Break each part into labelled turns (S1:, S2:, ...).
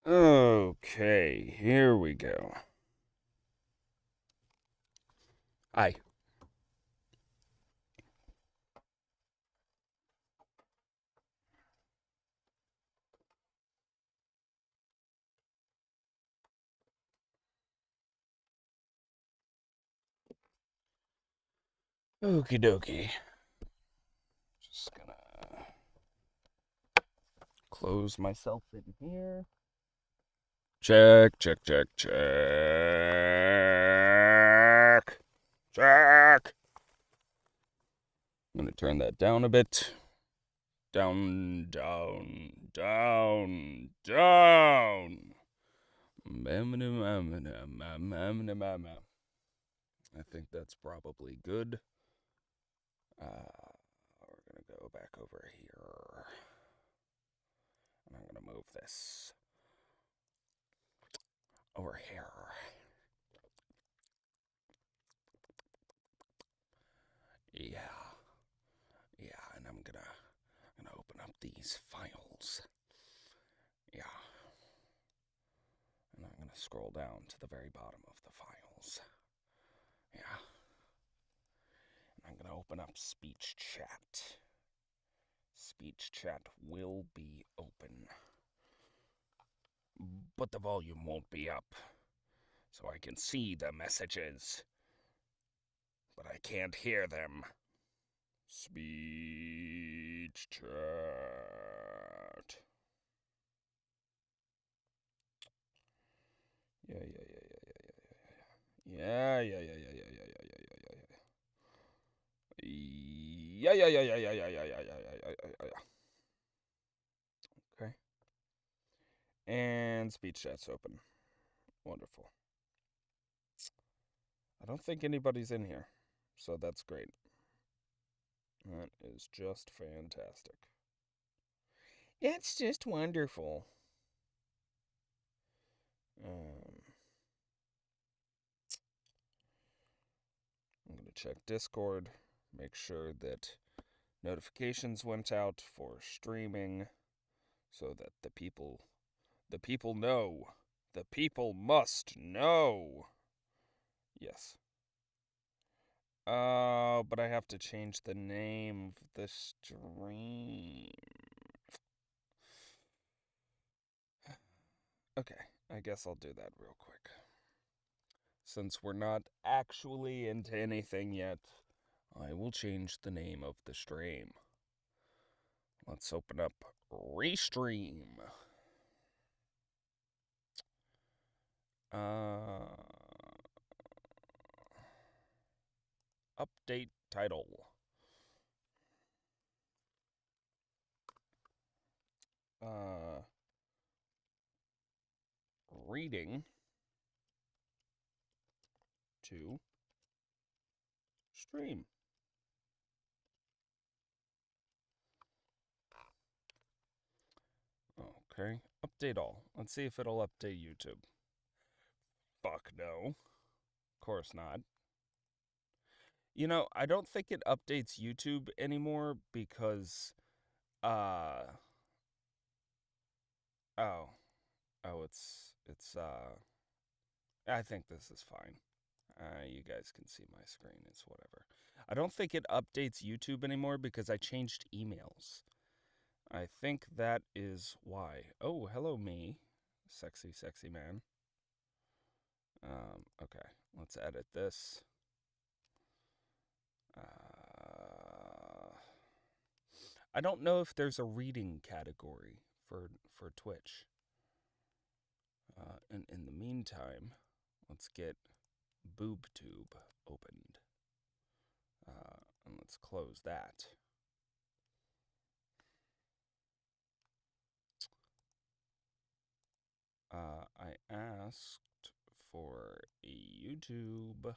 S1: Okay, here we go. Hi. Okie dokie. Just gonna close myself in here. Check, check, check, check. Check. I'm gonna turn that down a bit. Down, down, down, down. I think that's probably good. We're gonna go back over here. And I'm gonna move this over here. Yeah. Yeah, and I'm gonna open up these files. Yeah. And I'm gonna scroll down to the very bottom of the files. Yeah. And I'm gonna open up speech chat. Speech chat will be open. But the volume won't be up. So I can see the messages. But I can't hear them. Speech chat. Yeah, yeah, yeah, yeah, yeah, yeah, yeah. Yeah, yeah, yeah, yeah, yeah, yeah, yeah, yeah, yeah, yeah. Yeah, yeah, yeah, yeah, yeah, yeah, yeah, yeah, yeah, yeah, yeah. Okay. And speech chat's open. Wonderful. I don't think anybody's in here, so that's great. That is just fantastic. It's just wonderful. Um, I'm going to check Discord, make sure that notifications went out for streaming so that the people know. The people must know. Yes. But I have to change the name of the stream. Okay, I guess I'll do that real quick. Since we're not actually into anything yet, I will change the name of the stream. Let's open up Restream. Uh, Update title. Uh, Reading to stream. Okay, update all. Let's see if it'll update YouTube. Fuck no. Of course not. You know, I don't think it updates YouTube anymore because, uh, oh, it's, I think this is fine. You guys can see my screen, it's whatever. I don't think it updates YouTube anymore because I changed emails. I think that is why. Oh, hello, me. Sexy, sexy man. Okay, let's edit this. I don't know if there's a reading category for Twitch. And in the meantime, let's get BoobTube opened. And let's close that. I asked for a YouTube.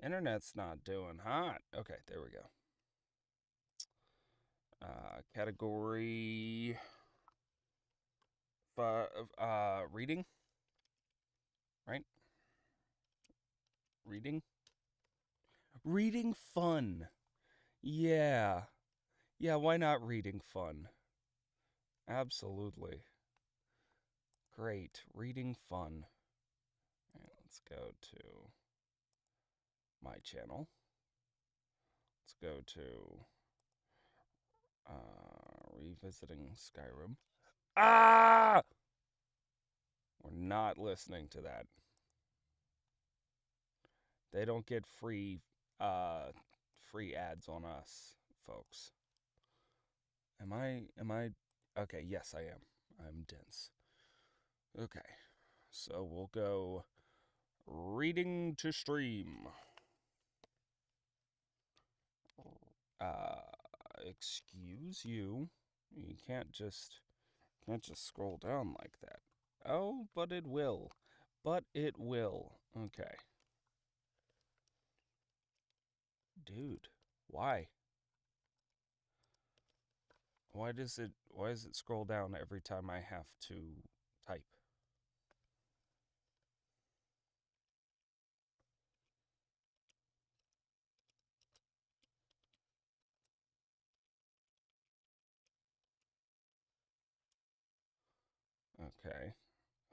S1: Internet's not doing hot. Okay, there we go. Category reading, right? Reading? Reading fun. Yeah. Yeah, why not reading fun? Absolutely. Great. Reading fun. And let's go to my channel. Let's go to revisiting Skyrim. Ah! We're not listening to that. They don't get free ads on us, folks. Am I okay, yes I am. I'm dense. Okay. So we'll go reading to stream. Uh excuse you. You can't just scroll down like that. Oh, but it will. But it will. Okay. Dude, why? Why does it scroll down every time I have to type? Okay.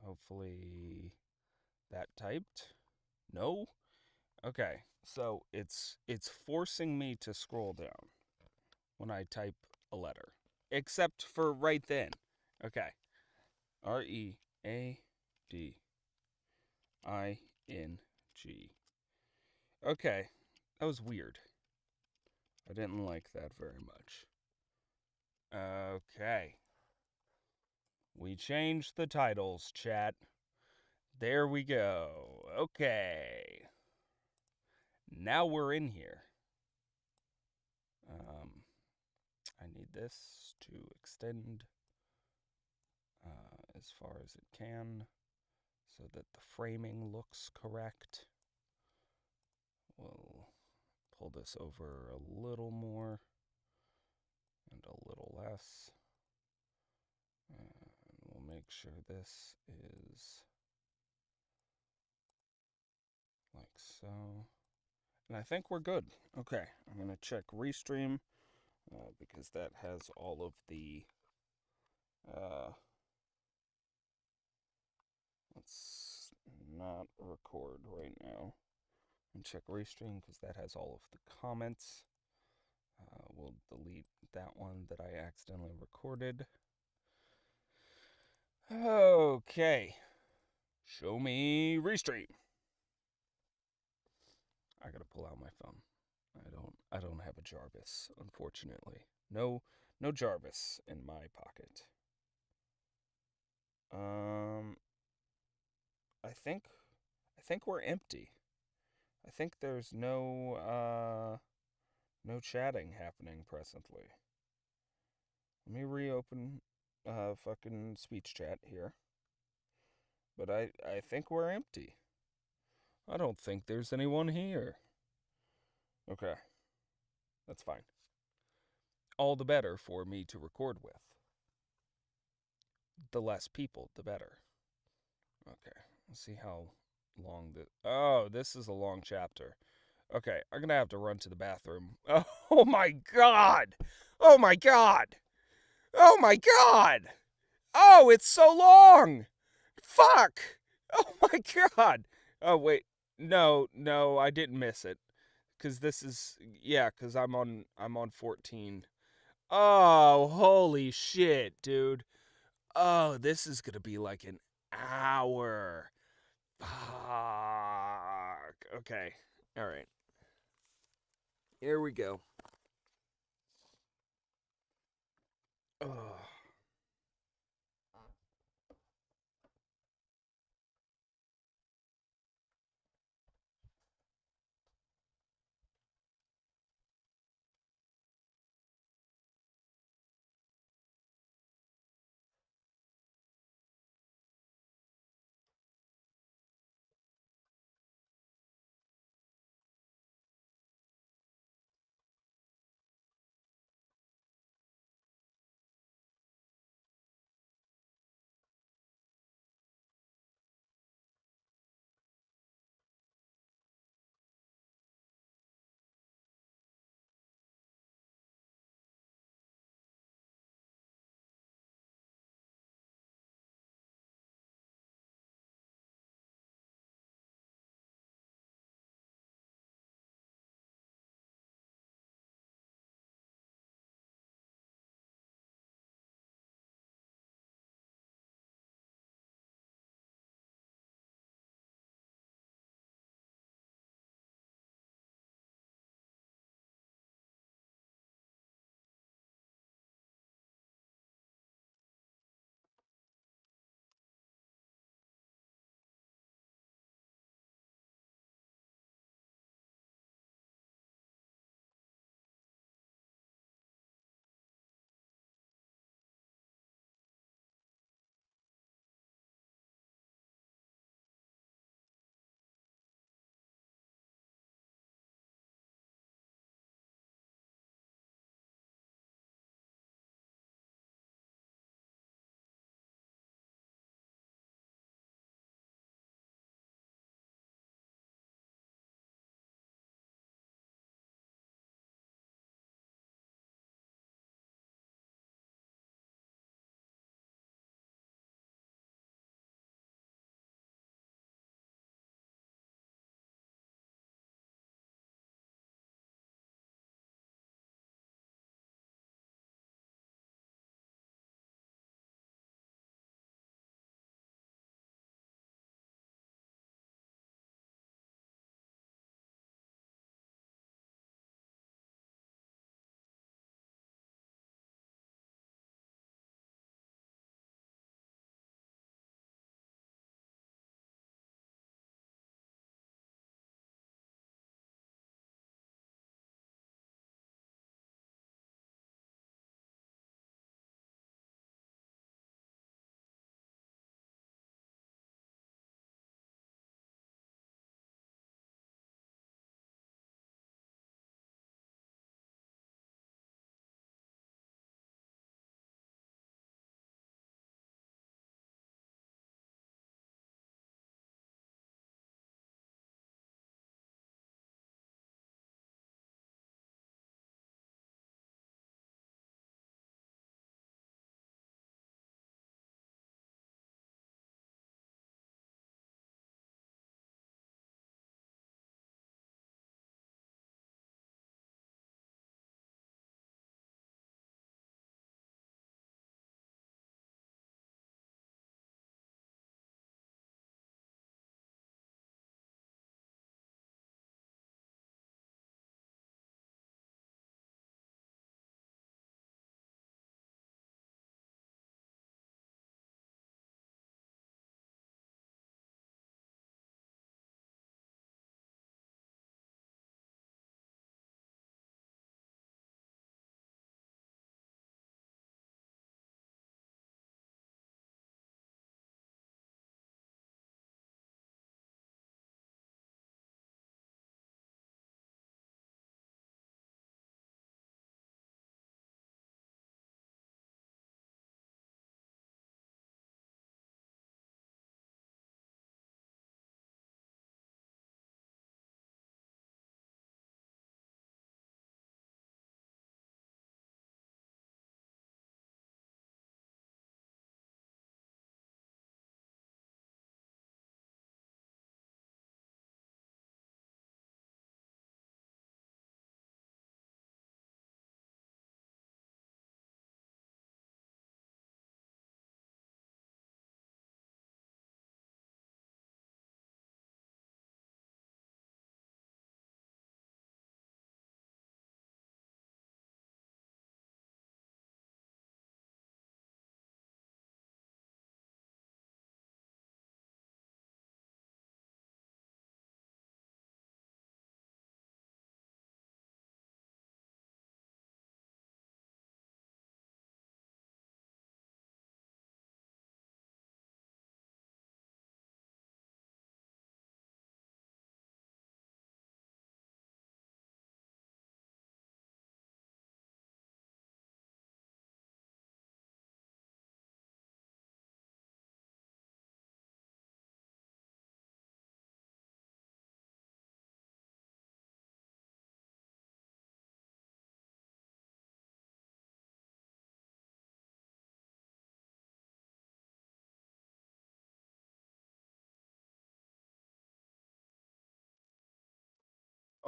S1: Hopefully that typed. No? Okay. So it's forcing me to scroll down when I type a letter. Except for right then. Okay. Reading. Okay. That was weird. I didn't like that very much. Okay. We changed the titles, chat. There we go. Okay. Now we're in here. I need this to extend as far as it can so that the framing looks correct. We'll pull this over a little more and a little less. And we'll make sure this is like so. And I think we're good. Okay, I'm going to check Restream because that has all of the. Let's not record right now. And check Restream because that has all of the comments. We'll delete that one that I accidentally recorded. Okay. Show me Restream. I gotta pull out my phone. I don't have a Jarvis, unfortunately. No Jarvis in my pocket. I think we're empty. I think there's no chatting happening presently. Let me reopen fucking speech chat here. But I think we're empty. I don't think there's anyone here. Okay. That's fine. All the better for me to record with. The less people, the better. Okay. Let's see how long this. Oh, this is a long chapter. Okay, I'm gonna have to run to the bathroom. Oh my god! Oh my god! Oh my god! Oh, it's so long! Fuck! Oh my god! Oh wait, no, I didn't miss it, cause this is cause I'm on 14. Oh, holy shit, dude! Oh, this is gonna be like an hour. Fuck. Okay, all right. Here we go. Oh.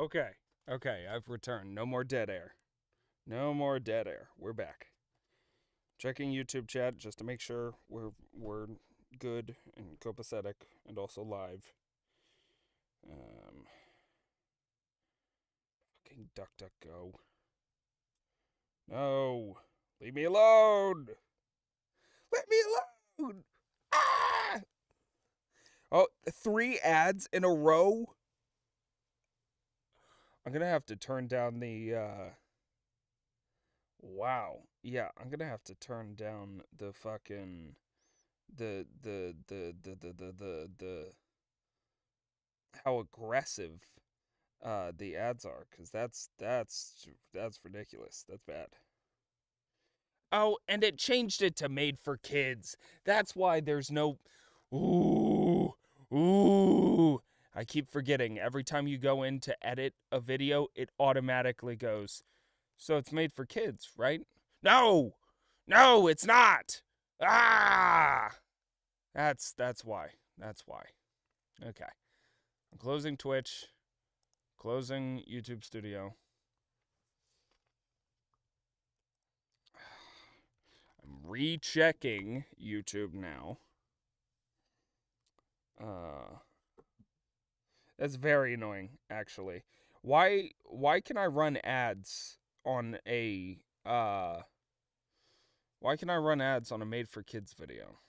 S1: Okay. Okay, I've returned. No more dead air. No more dead air. We're back. Checking YouTube chat just to make sure we're good and copacetic and also live. Fucking DuckDuckGo. No. Leave me alone. Let me alone. Ah! Oh, 3 ads in a row. I'm gonna have to turn down the wow. Yeah, I'm gonna have to turn down the fucking the how aggressive the ads are, because that's ridiculous. That's bad. Oh, and it changed it to made for kids. That's why there's no ooh ooh. I keep forgetting every time you go in to edit a video, it automatically goes, so it's made for kids, right? No. No, it's not. Ah! That's why. That's why. Okay. I'm closing Twitch, closing YouTube Studio. I'm rechecking YouTube now. That's very annoying, actually. Why can I run ads on a why can I run ads on a made for kids video?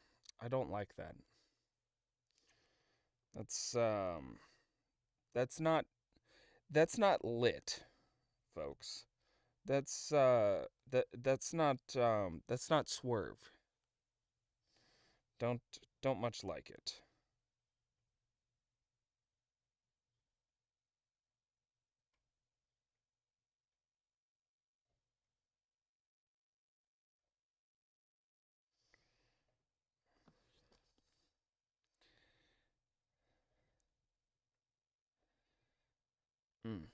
S1: I don't like that. That's not lit, folks. That's not Swerve. Don't don't much like it. Mm.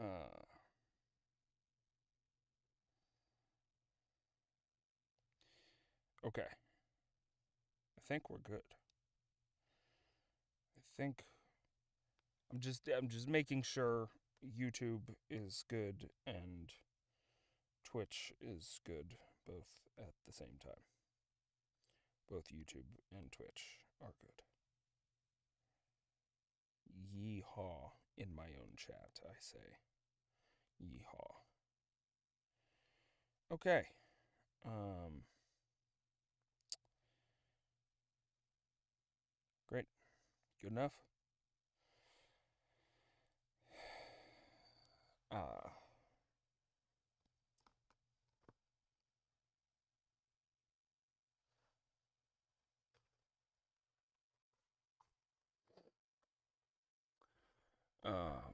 S1: Uh, okay. I think we're good. I think I'm just making sure YouTube is good and Twitch is good both at the same time. Both YouTube and Twitch are good. Yeehaw in my own chat, I say. Yeehaw. Okay. Um Great. Good enough. Uh um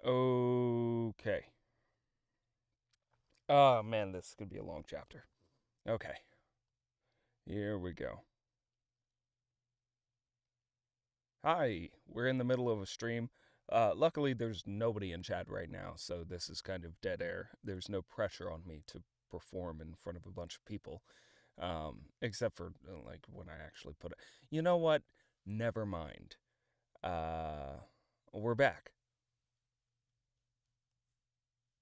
S1: okay. Oh man, this is gonna be a long chapter. Okay. Here we go. Hi, we're in the middle of a stream. Luckily, there's nobody in chat right now, so this is kind of dead air. There's no pressure on me to perform in front of a bunch of people, except for like when I actually put it. You know what? Never mind. We're back.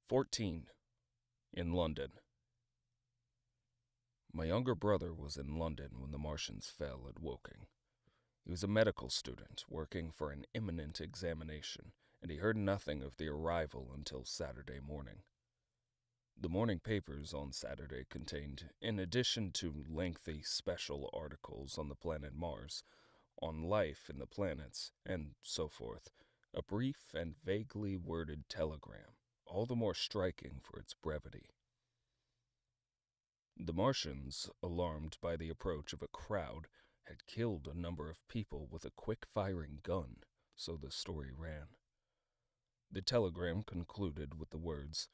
S1: 14 in London. My younger brother was in London when the Martians fell at Woking. He was a medical student working for an imminent examination, and he heard nothing of the arrival until Saturday morning. The morning papers on Saturday contained, in addition to lengthy special articles on the planet Mars, on life in the planets, and so forth, A brief and vaguely worded telegram, all the more striking for its brevity. The Martians, alarmed by the approach of a crowd, had killed a number of people with a quick-firing gun, so the story ran. The telegram concluded with the words,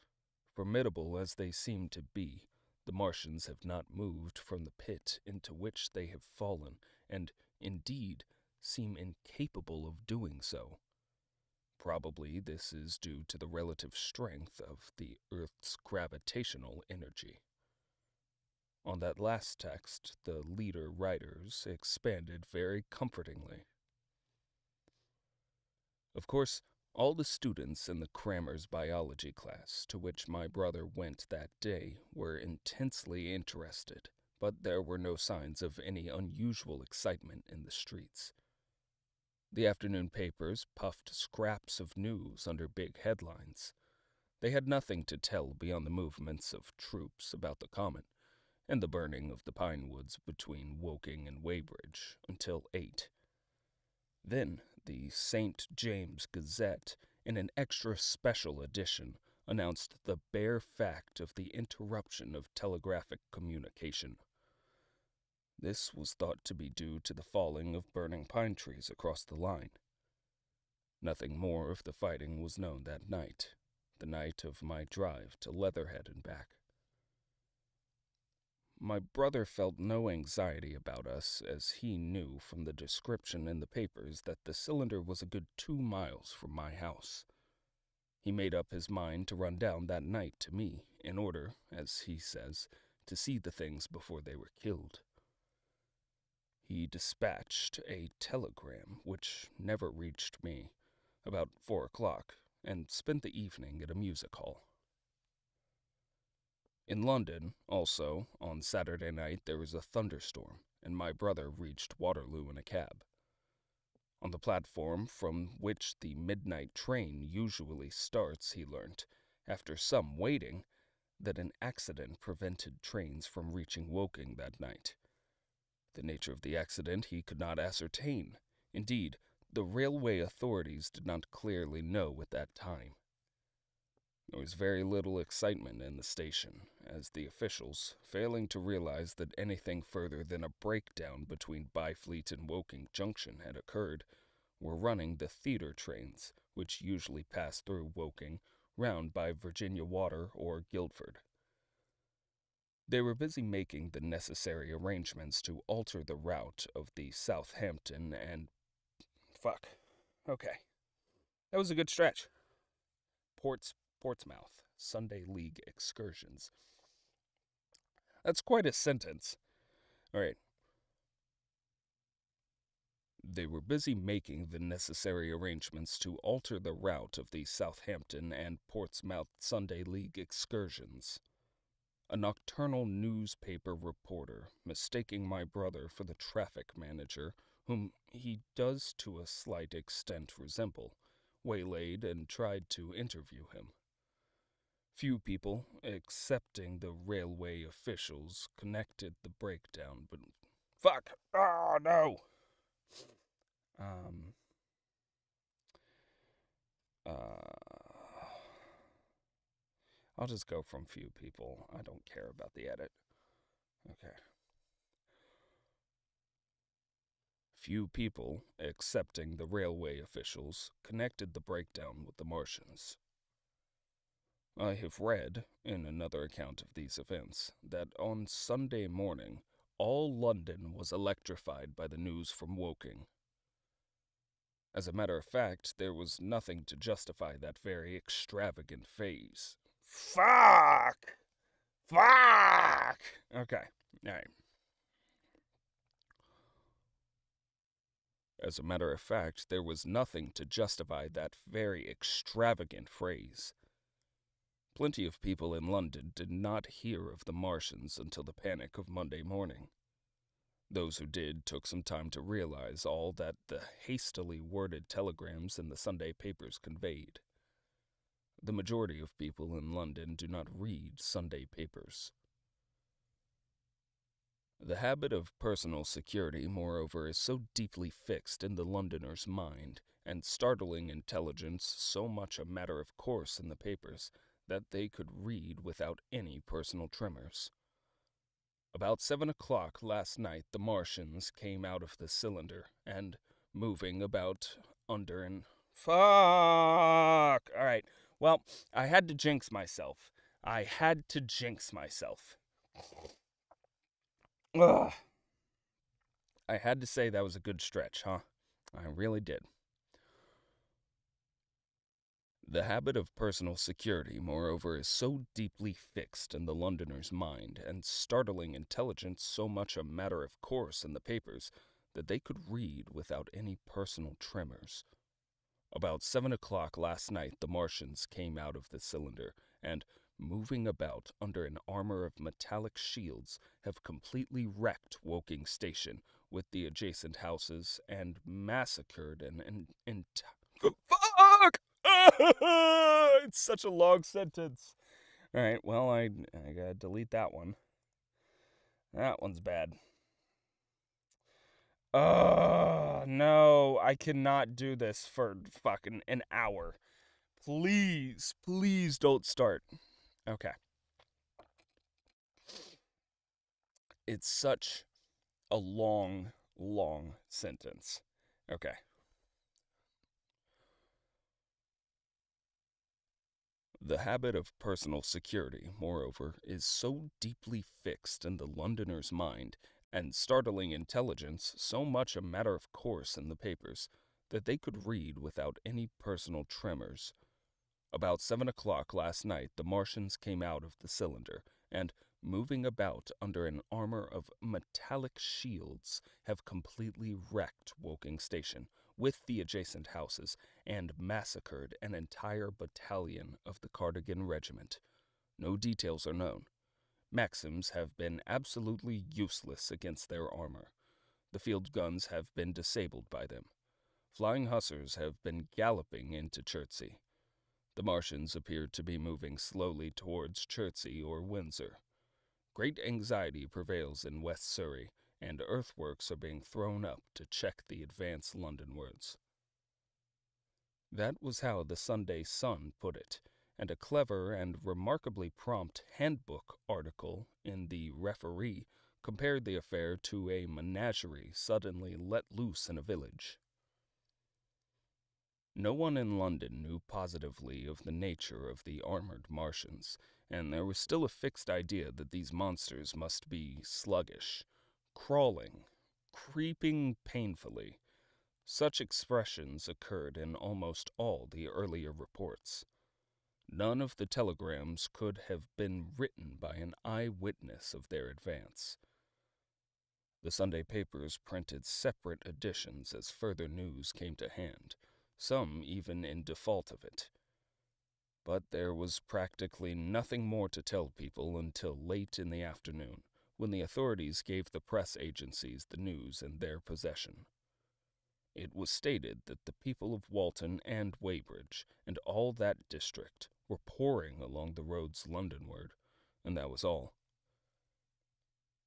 S1: "Formidable as they seem to be, the Martians have not moved from the pit into which they have fallen, and, indeed, seem incapable of doing so. Probably this is due to the relative strength of the Earth's gravitational energy." On that last text, the leader writers expanded very comfortingly. Of course, all the students in the Crammer's biology class to which my brother went that day were intensely interested, but there were no signs of any unusual excitement in the streets. The afternoon papers puffed scraps of news under big headlines. They had nothing to tell beyond the movements of troops about the comet and the burning of the pine woods between Woking and Weybridge until 8. Then the St. James Gazette, in an extra special edition, announced the bare fact of the interruption of telegraphic communication. This was thought to be due to the falling of burning pine trees across the line. Nothing more of the fighting was known that night, the night of my drive to Leatherhead and back. My brother felt no anxiety about us, as he knew from the description in the papers that the cylinder was a good 2 miles from my house. He made up his mind to run down that night to me, in order, as he says, to see the things before they were killed. He dispatched a telegram, which never reached me, about 4 o'clock, and spent the evening at a music hall. In London, also, on Saturday night there was a thunderstorm, and my brother reached Waterloo in a cab. On the platform from which the midnight train usually starts, he learnt, after some waiting, that an accident prevented trains from reaching Woking that night. The nature of the accident he could not ascertain. Indeed, the railway authorities did not clearly know at that time. There was very little excitement in the station, as the officials, failing to realize that anything further than a breakdown between Byfleet and Woking Junction had occurred, were running the theater trains, which usually pass through Woking, round by Virginia Water or Guildford. They were busy making the necessary arrangements to alter the route of the Southampton and... Okay. That was a good stretch. Portsmouth Sunday League excursions. That's quite a sentence. All right. They were busy making the necessary arrangements to alter the route of the Southampton and Portsmouth Sunday League excursions. A nocturnal newspaper reporter, mistaking my brother for the traffic manager, whom he does to a slight extent resemble, waylaid and tried to interview him. Few people, excepting the railway officials, connected the breakdown, but... Oh, no! I'll just go from few people. I don't care about the edit. Okay. Few people, excepting the railway officials, connected the breakdown with the Martians. I have read, in another account of these events, that on Sunday morning, all London was electrified by the news from Woking. As a matter of fact, there was nothing to justify that very extravagant phase. Fuck! Okay, alright. As a matter of fact, there was nothing to justify that very extravagant phrase. Plenty of people in London did not hear of the Martians until the panic of Monday morning. Those who did took some time to realize all that the hastily worded telegrams in the Sunday papers conveyed. The majority of people in London do not read Sunday papers. The habit of personal security, moreover, is so deeply fixed in the Londoner's mind, and startling intelligence so much a matter of course in the papers that they could read without any personal tremors. About 7 o'clock last night, the Martians came out of the cylinder and, moving about under an. Fuck! Alright, well, I had to jinx myself. Ugh. I had to say that was a good stretch, huh? I really did. The habit of personal security, moreover, is so deeply fixed in the Londoner's mind, and startling intelligence so much a matter of course in the papers, that they could read without any personal tremors. About 7 o'clock last night, the Martians came out of the cylinder, and, moving about under an armor of metallic shields, have completely wrecked Woking Station with the adjacent houses and massacred an entire. Fuck! It's such a long sentence. Alright, well, I gotta delete that one. That one's bad. No, I cannot do this for fucking an hour. Please, please don't start. Okay. It's such a long, long sentence. Okay. The habit of personal security, moreover, is so deeply fixed in the Londoner's mind, and startling intelligence so much a matter of course in the papers, that they could read without any personal tremors. About 7 o'clock last night, the Martians came out of the cylinder, and, moving about under an armor of metallic shields, have completely wrecked Woking Station, with the adjacent houses, and massacred an entire battalion of the Cardigan Regiment. No details are known. Maxims have been absolutely useless against their armor. The field guns have been disabled by them. Flying hussars have been galloping into Chertsey. The Martians appear to be moving slowly towards Chertsey or Windsor. Great anxiety prevails in West Surrey, and earthworks are being thrown up to check the advance Londonwards. That was how the Sunday Sun put it, and a clever and remarkably prompt handbook article in the Referee compared the affair to a menagerie suddenly let loose in a village. No one in London knew positively of the nature of the armored Martians, and there was still a fixed idea that these monsters must be sluggish, crawling, creeping painfully. Such expressions occurred in almost all the earlier reports. None of the telegrams could have been written by an eyewitness of their advance. The Sunday papers printed separate editions as further news came to hand, some even in default of it. But there was practically nothing more to tell people until late in the afternoon, when the authorities gave the press agencies the news in their possession. It was stated that the people of Walton and Weybridge, and all that district, were pouring along the roads Londonward, and that was all.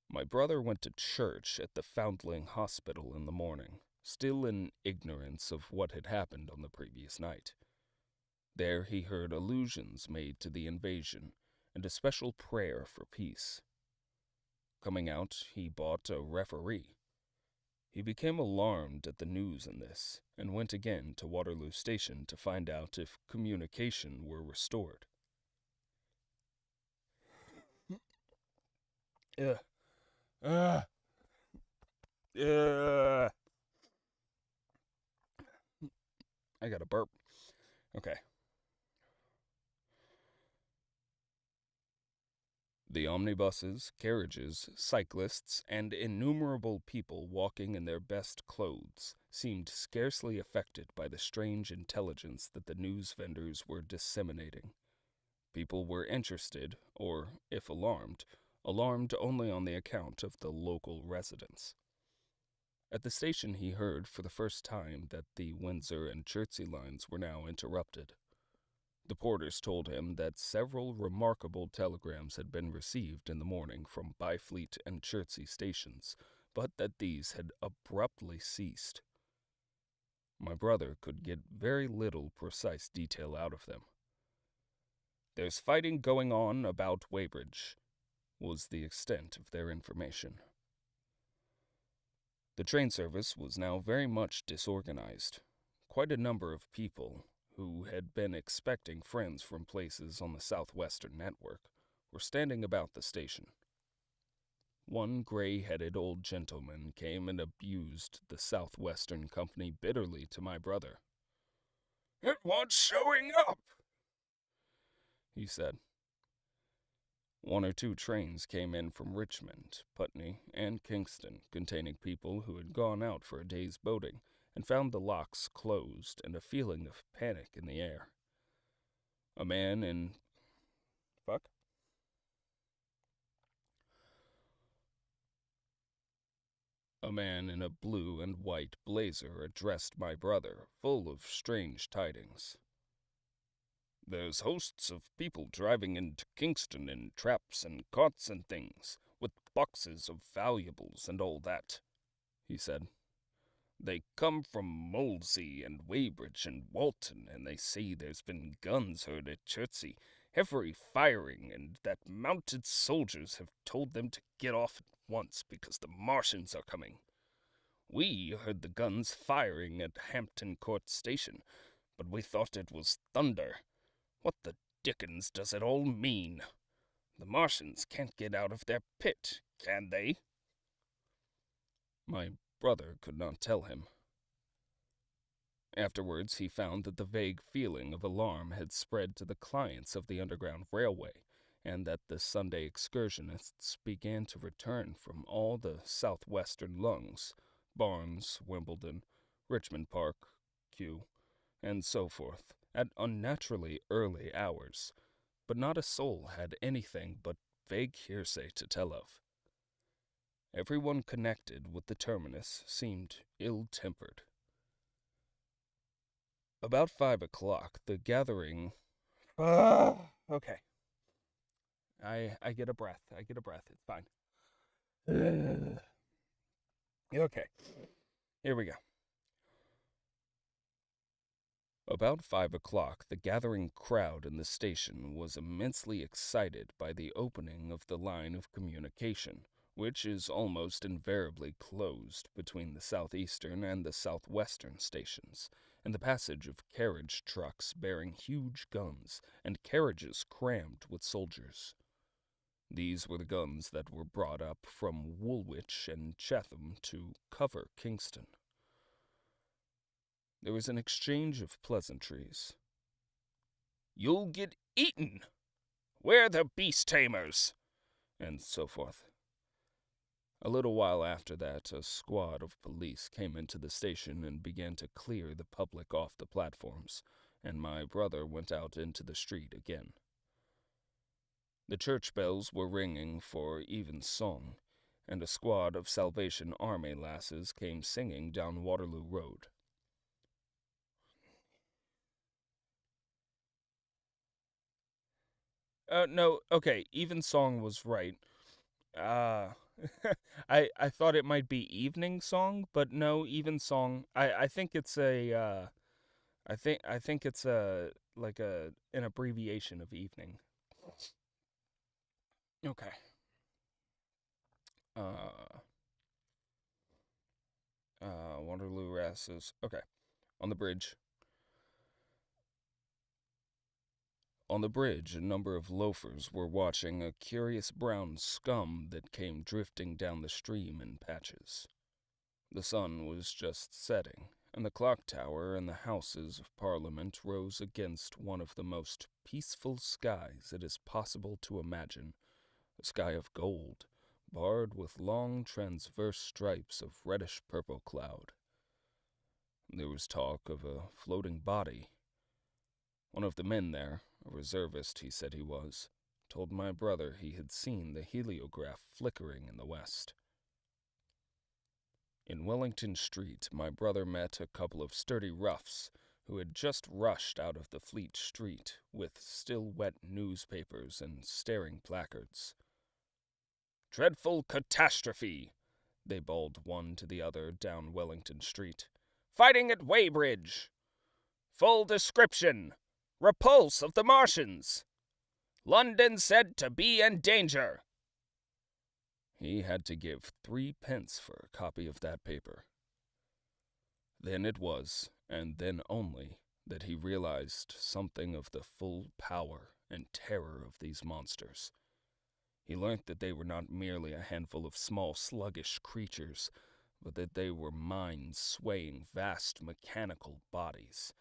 S1: My brother went to church at the Foundling Hospital in the morning, still in ignorance of what had happened on the previous night. There he heard allusions made to the invasion, and a special prayer for peace. Coming out, he bought a Referee. He became alarmed at the news in this, and went again to Waterloo Station to find out if communication were restored. Ugh. Ugh. Ugh. I got a burp. Okay. The omnibuses, carriages, cyclists, and innumerable people walking in their best clothes seemed scarcely affected by the strange intelligence that the news vendors were disseminating. People were interested, or, if alarmed only on the account of the local residents. At the station he heard for the first time that the Windsor and Chertsey lines were now interrupted. The porters told him that several remarkable telegrams had been received in the morning from Byfleet and Chertsey stations, but that these had abruptly ceased. My brother could get very little precise detail out of them. There's fighting going on about Weybridge, was the extent of their information. The train service was now very much disorganized. Quite a number of people, who had been expecting friends from places on the southwestern network, were standing about the station. One gray-headed old gentleman came and abused the Southwestern Company bitterly to my brother. "It wants showing up," he said. One or two trains came in from Richmond, Putney, and Kingston, containing people who had gone out for a day's boating and found the locks closed and a feeling of panic in the air. A man in... Fuck? A man in a blue and white blazer addressed my brother, full of strange tidings. "There's hosts of people driving into Kingston in traps and carts and things, with boxes of valuables and all that," he said. "They come from Molesey and Weybridge and Walton, and they say there's been guns heard at Chertsey, heavy firing, and that mounted soldiers have told them to get off at once because the Martians are coming. We heard the guns firing at Hampton Court Station, but we thought it was thunder. What the dickens does it all mean? The Martians can't get out of their pit, can they?" My brother could not tell him. Afterwards, he found that the vague feeling of alarm had spread to the clients of the Underground Railway, and that the Sunday excursionists began to return from all the southwestern lungs, Barnes, Wimbledon, Richmond Park, Kew, and so forth, at unnaturally early hours, but not a soul had anything but vague hearsay to tell of. Everyone connected with the terminus seemed ill-tempered. About 5 o'clock, the gathering... Okay. I get a breath. It's fine. Okay. Here we go. About 5 o'clock, the gathering crowd in the station was immensely excited by the opening of the line of communication, which is almost invariably closed between the southeastern and the southwestern stations, and the passage of carriage trucks bearing huge guns and carriages crammed with soldiers. These were the guns that were brought up from Woolwich and Chatham to cover Kingston. There was an exchange of pleasantries. "You'll get eaten! Where are the beast tamers?" and so forth. A little while after that, a squad of police came into the station and began to clear the public off the platforms, and my brother went out into the street again. The church bells were ringing for evensong, and a squad of Salvation Army lasses came singing down Waterloo Road. No, okay, evensong was right. Uh, I thought it might be evening song, but no, evensong. I think it's I think it's like an abbreviation of evening. Okay. Uh, Waterloo Rasses. Okay. On the bridge. On the bridge, a number of loafers were watching a curious brown scum that came drifting down the stream in patches. The sun was just setting, and the clock tower and the Houses of Parliament rose against one of the most peaceful skies it is possible to imagine, a sky of gold, barred with long transverse stripes of reddish-purple cloud. There was talk of a floating body. One of the men there, a reservist he said he was, told my brother he had seen the heliograph flickering in the west. In Wellington Street, my brother met a couple of sturdy roughs who had just rushed out of the Fleet Street with still wet newspapers and staring placards. "Dreadful catastrophe!" they bawled one to the other down Wellington Street. Fighting at Weybridge. Full description. Repulse of the Martians. London said to be in danger. He had to give 3 pence for a copy of that paper. Then it was, and then only, that he realized something of the full power and terror of these monsters. He learnt that they were not merely a handful of small, sluggish creatures, but that they were mind-swaying, vast mechanical bodies,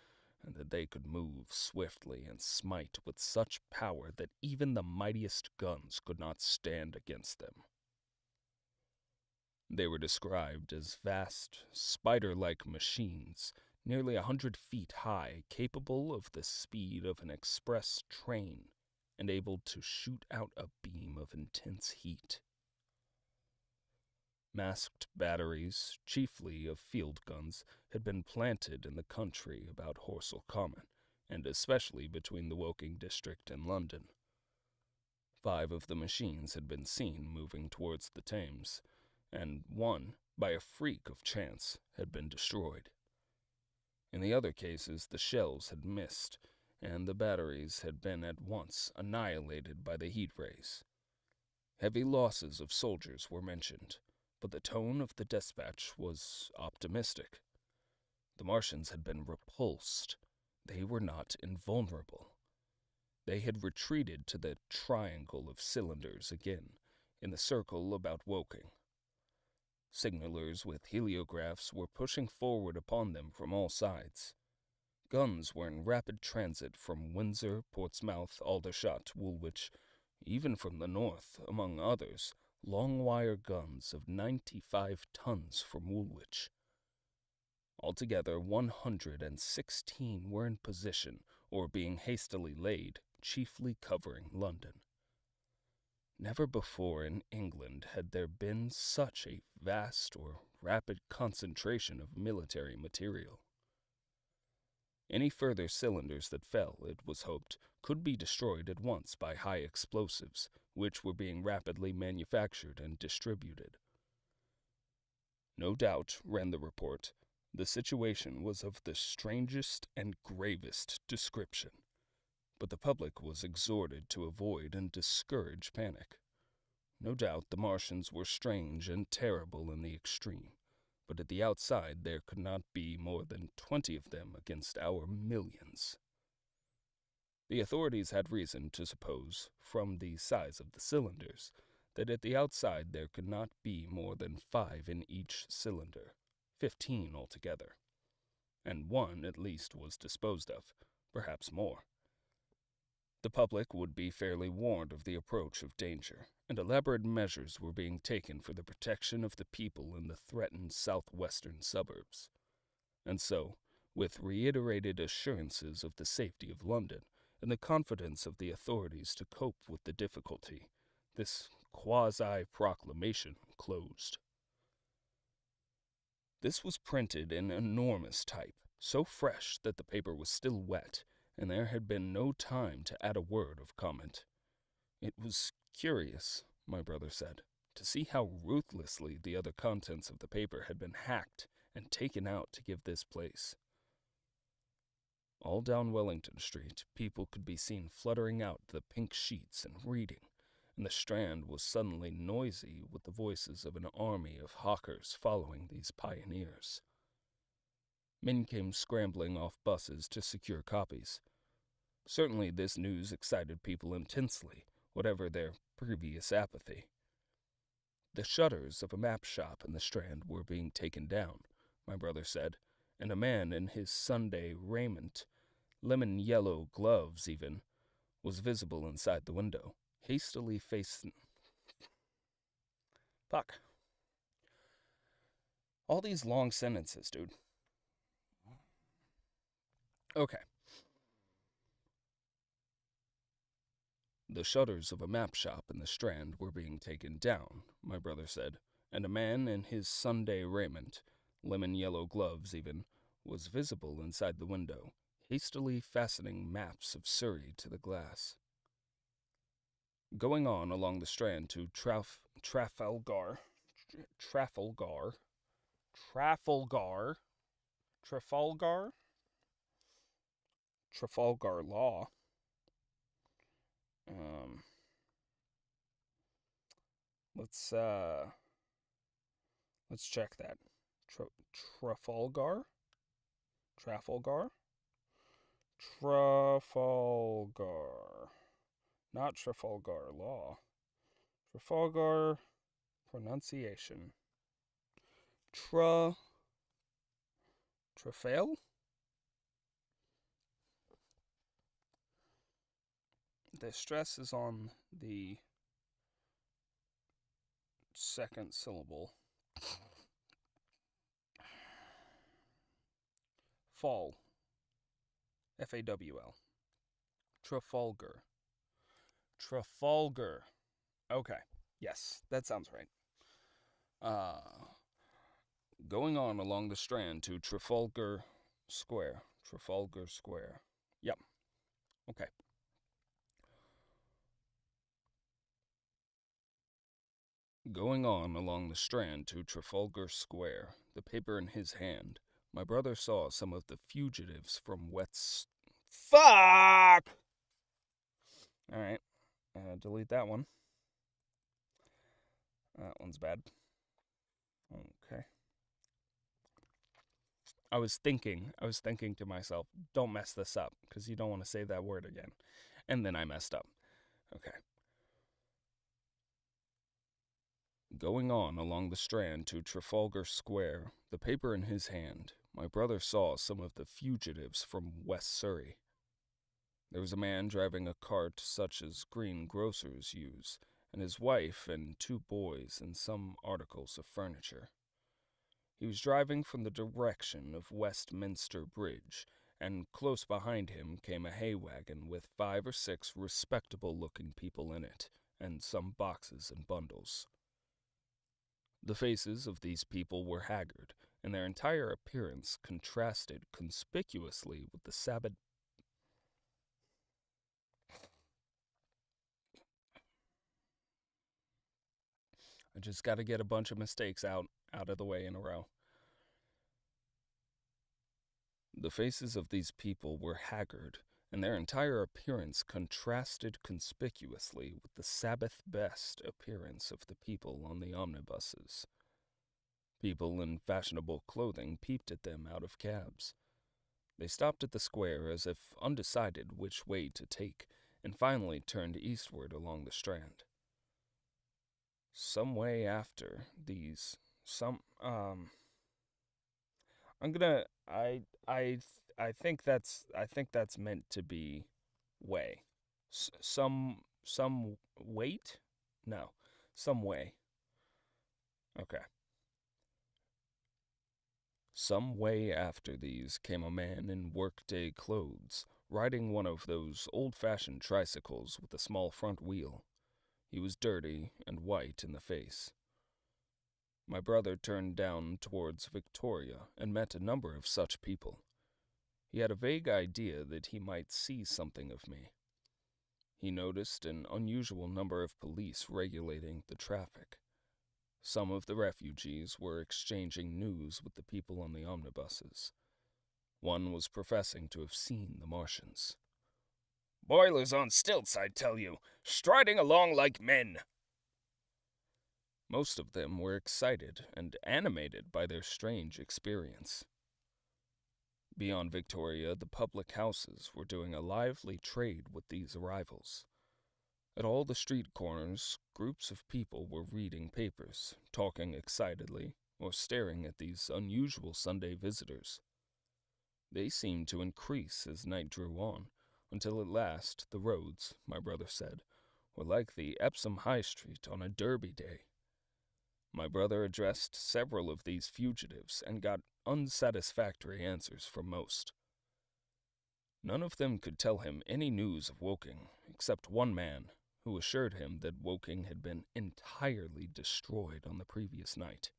S1: and that they could move swiftly and smite with such power that even the mightiest guns could not stand against them. They were described as vast, spider-like machines, nearly 100 feet high, capable of the speed of an express train, and able to shoot out a beam of intense heat. Masked batteries, chiefly of field guns, had been planted in the country about Horsell Common, and especially between the Woking district and London. 5 of the machines had been seen moving towards the Thames, and one, by a freak of chance, had been destroyed. In the other cases, the shells had missed, and the batteries had been at once annihilated by the heat rays. Heavy losses of soldiers were mentioned, but the tone of the dispatch was optimistic. The Martians had been repulsed. They were not invulnerable. They had retreated to the triangle of cylinders again, in the circle about Woking. Signalers with heliographs were pushing forward upon them from all sides. Guns were in rapid transit from Windsor, Portsmouth, Aldershot, Woolwich, even from the north, among others, long-wire guns of 95 tons from Woolwich. Altogether, 116 were in position or being hastily laid, chiefly covering London. Never before in England had there been such a vast or rapid concentration of military material. Any further cylinders that fell, it was hoped, could be destroyed at once by high explosives, which were being rapidly manufactured and distributed. No doubt, ran the report, the situation was of the strangest and gravest description, but the public was exhorted to avoid and discourage panic. No doubt the Martians were strange and terrible in the extreme, but at the outside there could not be more than 20 of them against our millions. The authorities had reason to suppose, from the size of the cylinders, that at the outside there could not be more than 5 in each cylinder, 15 altogether, and one at least was disposed of, perhaps more. The public would be fairly warned of the approach of danger, and elaborate measures were being taken for the protection of the people in the threatened southwestern suburbs. And so, with reiterated assurances of the safety of London and the confidence of the authorities to cope with the difficulty, this quasi-proclamation closed. This was printed in enormous type, so fresh that the paper was still wet, and there had been no time to add a word of comment. It was curious, my brother said, to see how ruthlessly the other contents of the paper had been hacked and taken out to give this place. All down Wellington Street, people could be seen fluttering out the pink sheets and reading, and the Strand was suddenly noisy with the voices of an army of hawkers following these pioneers. Men came scrambling off buses to secure copies. Certainly this news excited people intensely, whatever their previous apathy. The shutters of a map shop in the Strand were being taken down, my brother said, and a man in his Sunday raiment, lemon-yellow gloves even, was visible inside the window, hastily facing... Fuck. All these long sentences, dude. Okay. The shutters of a map shop in the Strand were being taken down, my brother said, and a man in his Sunday raiment, lemon-yellow gloves even, was visible inside the window, hastily fastening maps of Surrey to the glass. Going on along the Strand to Trafalgar, Trafalgar. Trafalgar Law. Um, let's let's check that. Trafalgar. Trafalgar. Trafalgar. Not Trafalgar Law. Trafalgar pronunciation. Trafale? The stress is on the second syllable. Fall. F-A-W-L. Trafalgar. Trafalgar. Okay. Yes, that sounds right. Going on along the Strand to Trafalgar Square. Trafalgar Square. Yep. Okay. Going on along the Strand to Trafalgar Square, the paper in his hand, my brother saw some of the fugitives from West. Fuck! Alright. Delete that one. That one's bad. Okay. I was thinking to myself, don't mess this up, because you don't want to say that word again. And then I messed up. Okay. Going on along the Strand to Trafalgar Square, the paper in his hand, my brother saw some of the fugitives from West Surrey. There was a man driving a cart such as greengrocers use, and his wife and 2 boys and some articles of furniture. He was driving from the direction of Westminster Bridge, and close behind him came a hay wagon with 5 or 6 respectable-looking people in it, and some boxes and bundles. The faces of these people were haggard, and their entire appearance contrasted conspicuously with the Sabbath. I just got to get a bunch of mistakes out of the way in a row. The faces of these people were haggard, and their entire appearance contrasted conspicuously with the Sabbath best appearance of the people on the omnibuses. People in fashionable clothing peeped at them out of cabs. They stopped at the square as if undecided which way to take, and finally turned eastward along the Strand. Some way after these, I'm gonna, I think that's meant to be way. Some weight? No, some way. Okay. Some way after these came a man in workday clothes, riding one of those old-fashioned tricycles with a small front wheel. He was dirty and white in the face. My brother turned down towards Victoria and met a number of such people. He had a vague idea that he might see something of me. He noticed an unusual number of police regulating the traffic. Some of the refugees were exchanging news with the people on the omnibuses. One was professing to have seen the Martians. "Boilers on stilts, I tell you, striding along like men." Most of them were excited and animated by their strange experience. Beyond Victoria, the public houses were doing a lively trade with these arrivals. At all the street corners, groups of people were reading papers, talking excitedly, or staring at these unusual Sunday visitors. They seemed to increase as night drew on, until at last the roads, my brother said, were like the Epsom High Street on a Derby day. My brother addressed several of these fugitives and got unsatisfactory answers from most. None of them could tell him any news of Woking, except one man, who assured him that Woking had been entirely destroyed on the previous night.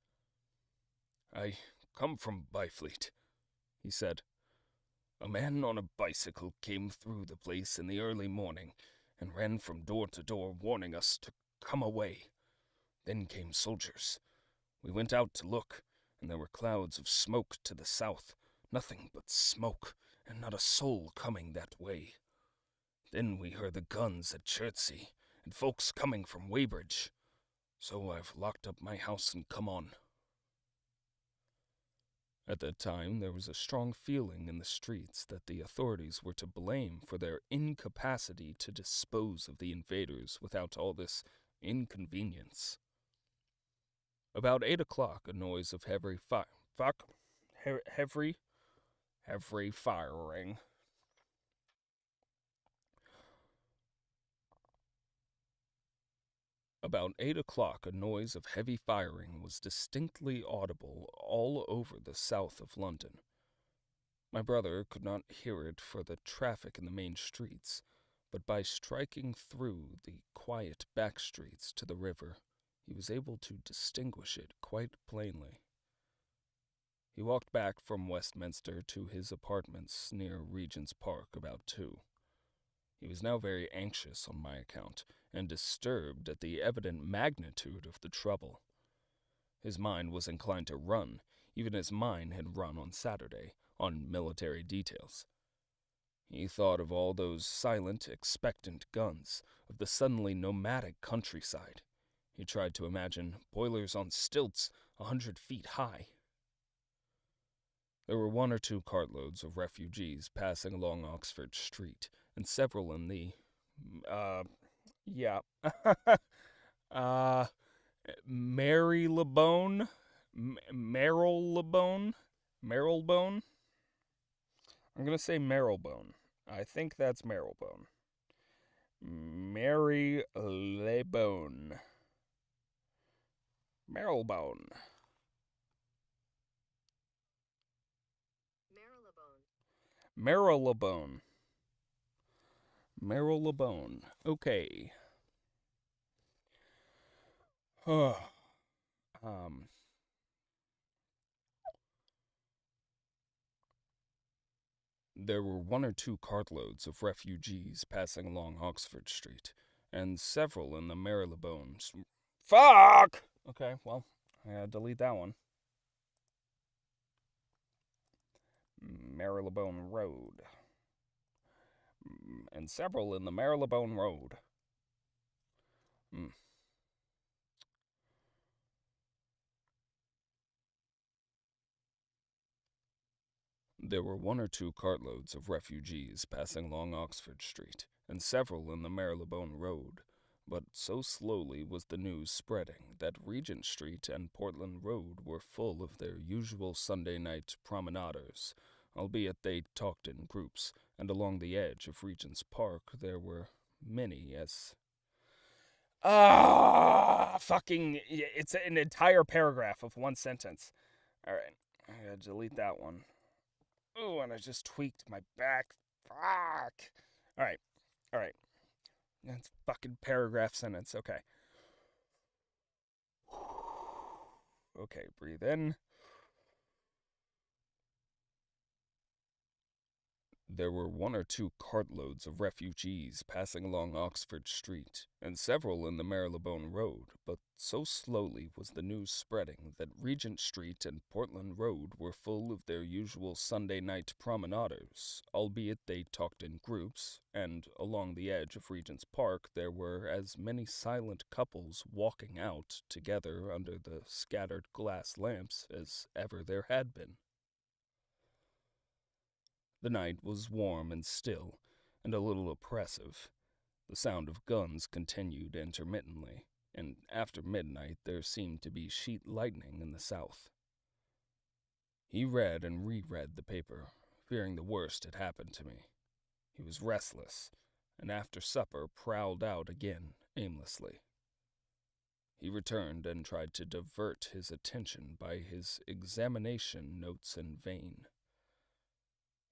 S1: "I come from Byfleet," he said. "A man on a bicycle came through the place in the early morning and ran from door to door warning us to come away. Then came soldiers. We went out to look, and there were clouds of smoke to the south, Nothing but smoke, and not a soul coming that way. Then we heard the guns at Chertsey, and folks coming from Weybridge. So I've locked up my house and come on. At that time, there was a strong feeling in the streets that the authorities were to blame for their incapacity to dispose of the invaders without all this inconvenience. About 8 o'clock, a noise of heavy firing. About 8 o'clock, a noise of heavy firing was distinctly audible all over the south of London. My brother could not hear it for the traffic in the main streets, but by striking through the quiet back streets to the river, he was able to distinguish it quite plainly. He walked back from Westminster to his apartments near Regent's Park about 2. He was now very anxious on my account, and disturbed at the evident magnitude of the trouble. His mind was inclined to run, even as mine had run on Saturday, on military details. He thought of all those silent, expectant guns, of the suddenly nomadic countryside. He tried to imagine boilers on stilts 100 feet high. There were 1 or 2 cartloads of refugees passing along Oxford Street, and several in the, Marylebone? Marylebone? I'm gonna say Marylebone. I think that's Marylebone. Marylebone. Marylebone. Marylebone. Marylebone. Okay. There were 1 or 2 cartloads of refugees passing along Oxford Street, and several in the Marylebone. Fuck! Okay, well, I gotta delete that one. Marylebone Road. And several in the Marylebone Road. There were 1 or 2 cartloads of refugees passing along Oxford Street, and several in the Marylebone Road, but so slowly was the news spreading that Regent Street and Portland Road were full of their usual Sunday night promenaders, albeit they talked in groups, and along the edge of Regent's Park there were many as... It's an entire paragraph of 1 sentence. Alright, I gotta delete that one. Oh, and I just tweaked my back. Fuck. Alright. That's fucking paragraph sentence. Okay. Okay, breathe in. There were 1 or 2 cartloads of refugees passing along Oxford Street, and several in the Marylebone Road, but so slowly was the news spreading that Regent Street and Portland Road were full of their usual Sunday night promenaders, albeit they talked in groups, and along the edge of Regent's Park there were as many silent couples walking out together under the scattered glass lamps as ever there had been. The night was warm and still, and a little oppressive. The sound of guns continued intermittently, and after midnight there seemed to be sheet lightning in the south. He read and reread the paper, fearing the worst had happened to me. He was restless, and after supper prowled out again aimlessly. He returned and tried to divert his attention by his examination notes in vain.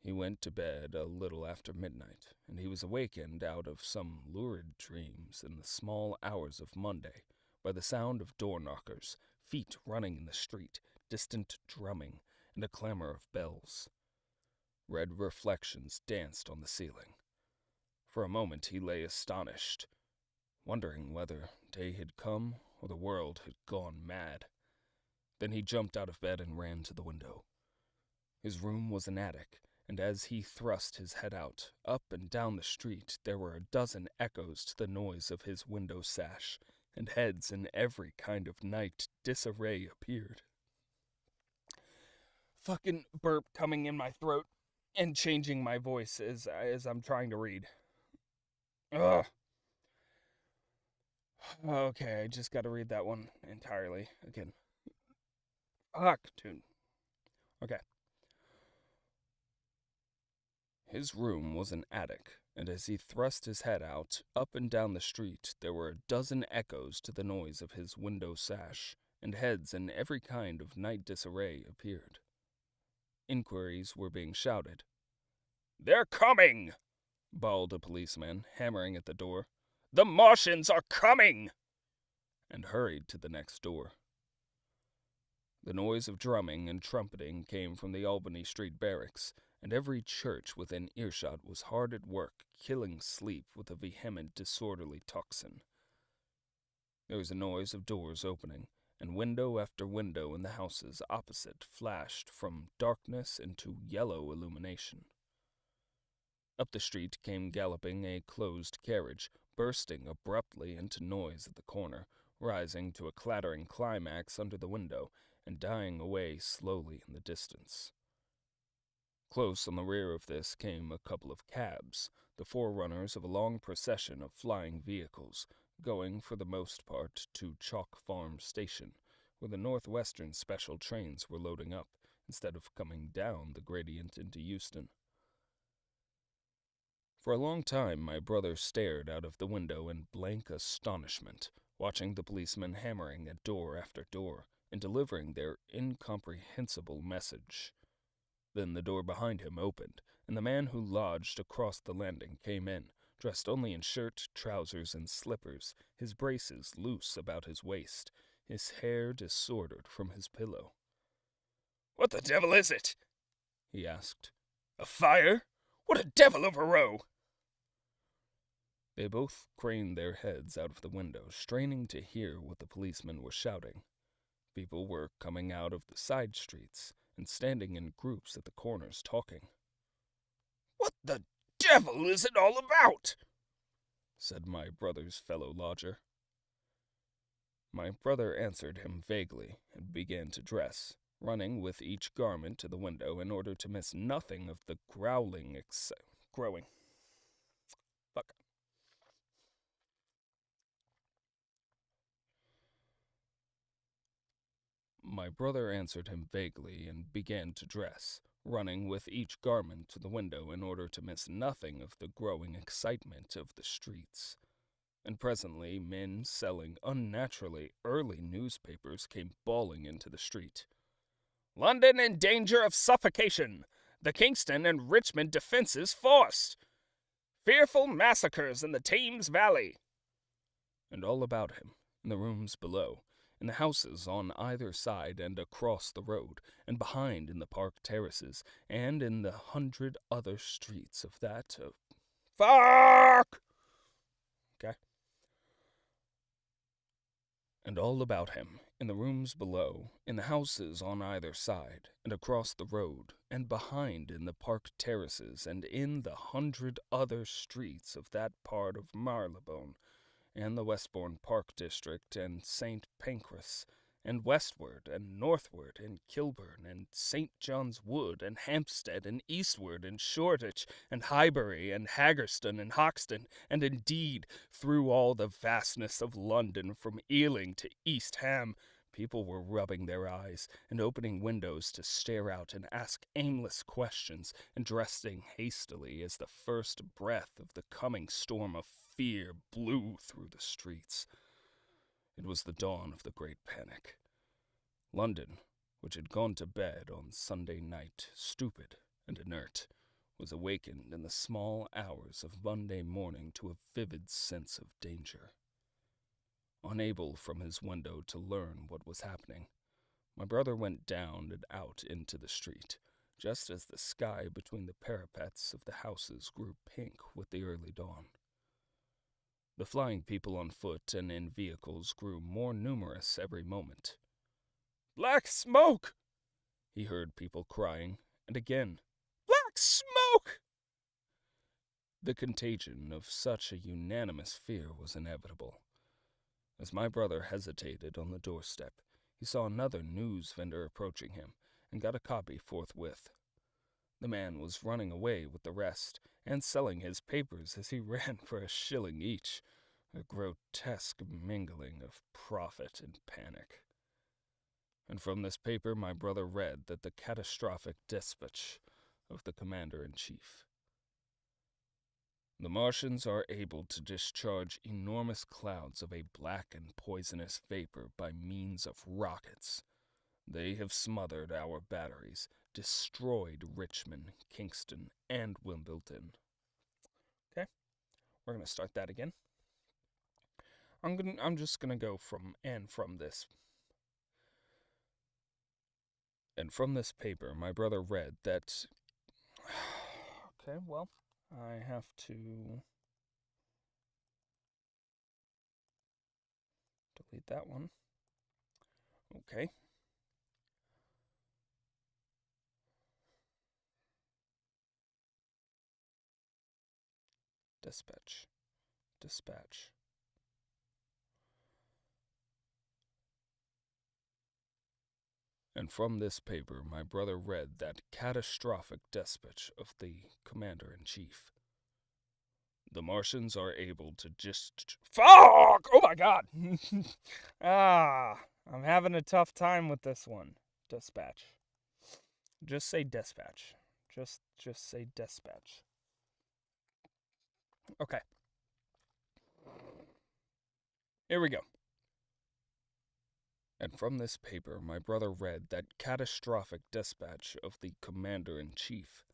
S1: He went to bed a little after midnight, and he was awakened out of some lurid dreams in the small hours of Monday by the sound of door-knockers, feet running in the street, distant drumming, and a clamor of bells. Red reflections danced on the ceiling. For a moment he lay astonished, wondering whether day had come or the world had gone mad. Then he jumped out of bed and ran to the window. His room was an attic, and as he thrust his head out, up and down the street, there were a dozen echoes to the noise of his window sash, and heads in every kind of night disarray appeared. Fucking burp coming in my throat and changing my voice as I'm trying to read. Ugh. Okay, I just gotta read that one entirely again. Fuck, dude. Okay. His room was an attic, and as he thrust his head out, up and down the street, there were a dozen echoes to the noise of his window sash, and heads in every kind of night disarray appeared. Inquiries were being shouted. "They're coming!" bawled a policeman, hammering at the door. "The Martians are coming!" and hurried to the next door. The noise of drumming and trumpeting came from the Albany Street barracks, and every church within earshot was hard at work, killing sleep with a vehement, disorderly tocsin. There was a noise of doors opening, and window after window in the houses opposite flashed from darkness into yellow illumination. Up the street came galloping a closed carriage, bursting abruptly into noise at the corner, rising to a clattering climax under the window, and dying away slowly in the distance. Close on the rear of this came a couple of cabs, the forerunners of a long procession of flying vehicles, going for the most part to Chalk Farm Station, where the Northwestern special trains were loading up, instead of coming down the gradient into Euston. For a long time my brother stared out of the window in blank astonishment, watching the policemen hammering at door after door, and delivering their incomprehensible message. Then the door behind him opened, and the man who lodged across the landing came in, dressed only in shirt, trousers, and slippers, his braces loose about his waist, his hair disordered from his pillow. "What the devil is it?" he asked. "A fire? What a devil of a row!" They both craned their heads out of the window, straining to hear what the policemen were shouting. People were coming out of the side streets and standing in groups at the corners talking. "What the devil is it all about?" said my brother's fellow lodger. My brother answered him vaguely and began to dress, running with each garment to the window in order to miss nothing of the growing. My brother answered him vaguely and began to dress, running with each garment to the window in order to miss nothing of the growing excitement of the streets. And presently men selling unnaturally early newspapers came bawling into the street. "London in danger of suffocation! The Kingston and Richmond defenses forced! Fearful massacres in the Thames Valley!" And all about him, in the rooms below, in the houses on either side and across the road, and behind in the park terraces, and in the 100 other streets of that of... Fuck! Okay. And all about him, in the rooms below, in the houses on either side, and across the road, and behind in the park terraces, and in the 100 other streets of that part of Marylebone, and the Westbourne Park District, and St. Pancras, and westward, and northward, and Kilburn, and St. John's Wood, and Hampstead, and eastward, and Shoreditch, and Highbury, and Haggerston, and Hoxton, and indeed, through all the vastness of London, from Ealing to East Ham, people were rubbing their eyes, and opening windows to stare out and ask aimless questions, and dressing hastily as the first breath of the coming storm of fear blew through the streets. It was the dawn of the Great Panic. London, which had gone to bed on Sunday night, stupid and inert, was awakened in the small hours of Monday morning to a vivid sense of danger. Unable from his window to learn what was happening, my brother went down and out into the street, just as the sky between the parapets of the houses grew pink with the early dawn. The flying people on foot and in vehicles grew more numerous every moment. "Black smoke!" he heard people crying, and again. Black smoke! The contagion of such a unanimous fear was inevitable. As my brother hesitated on the doorstep, he saw another news vendor approaching him and got a copy forthwith. The man was running away with the rest and selling his papers as he ran for a shilling each, a grotesque mingling of profit and panic. And from this paper my brother read that the catastrophic dispatch of the commander-in-chief. The Martians are able to discharge enormous clouds of a black and poisonous vapor by means of rockets. They have smothered our batteries, destroyed Richmond, Kingston, and Wimbledon. Okay, we're gonna start that again. I'm just gonna go from this. And from this paper, my brother read that. Okay, well, I have to delete that one. Okay. Dispatch. And from this paper, my brother read that catastrophic dispatch of the commander-in-chief. The Martians are able to just. Fuck! Oh my god! I'm having a tough time with this one. Dispatch. Just say dispatch. Just say dispatch. Okay. Here we go. And from this paper, my brother read that catastrophic dispatch of the commander-in-chief.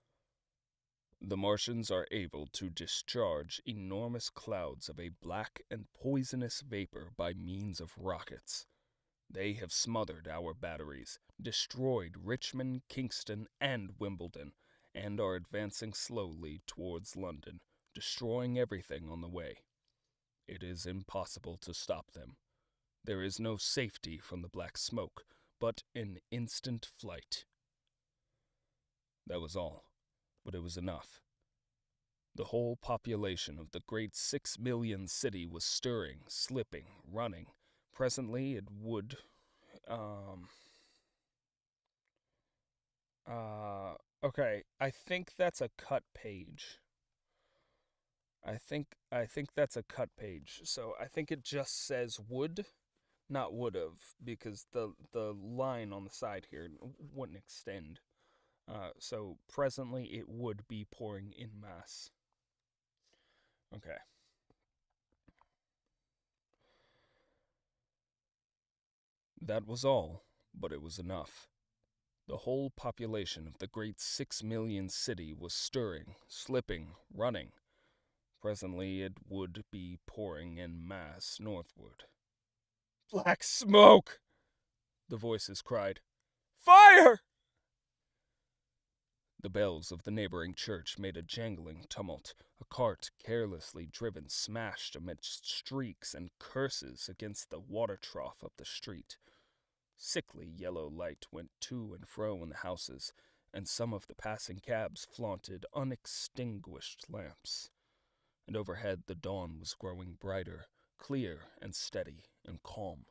S1: The Martians are able to discharge enormous clouds of a black and poisonous vapor by means of rockets. They have smothered our batteries, destroyed Richmond, Kingston, and Wimbledon, and are advancing slowly towards London, destroying everything on the way. It is impossible to stop them. There is no safety from the black smoke, but an instant flight. That was all, but it was enough. The whole population of the great 6 million city was stirring, slipping, running. Presently it would, okay, I think that's a cut page. I think that's a cut page. So I think it just says would, not would've, because the line on the side here wouldn't extend. So presently it would be pouring in mass. Okay. That was all, but it was enough. The whole population of the great 6 million city was stirring, slipping, running. Presently it would be pouring in mass northward. Black smoke! The voices cried. Fire! The bells of the neighboring church made a jangling tumult. A cart, carelessly driven, smashed amidst shrieks and curses against the water trough of the street. Sickly yellow light went to and fro in the houses, and some of the passing cabs flaunted unextinguished lamps. And overhead the dawn was growing brighter, clear and steady and calm.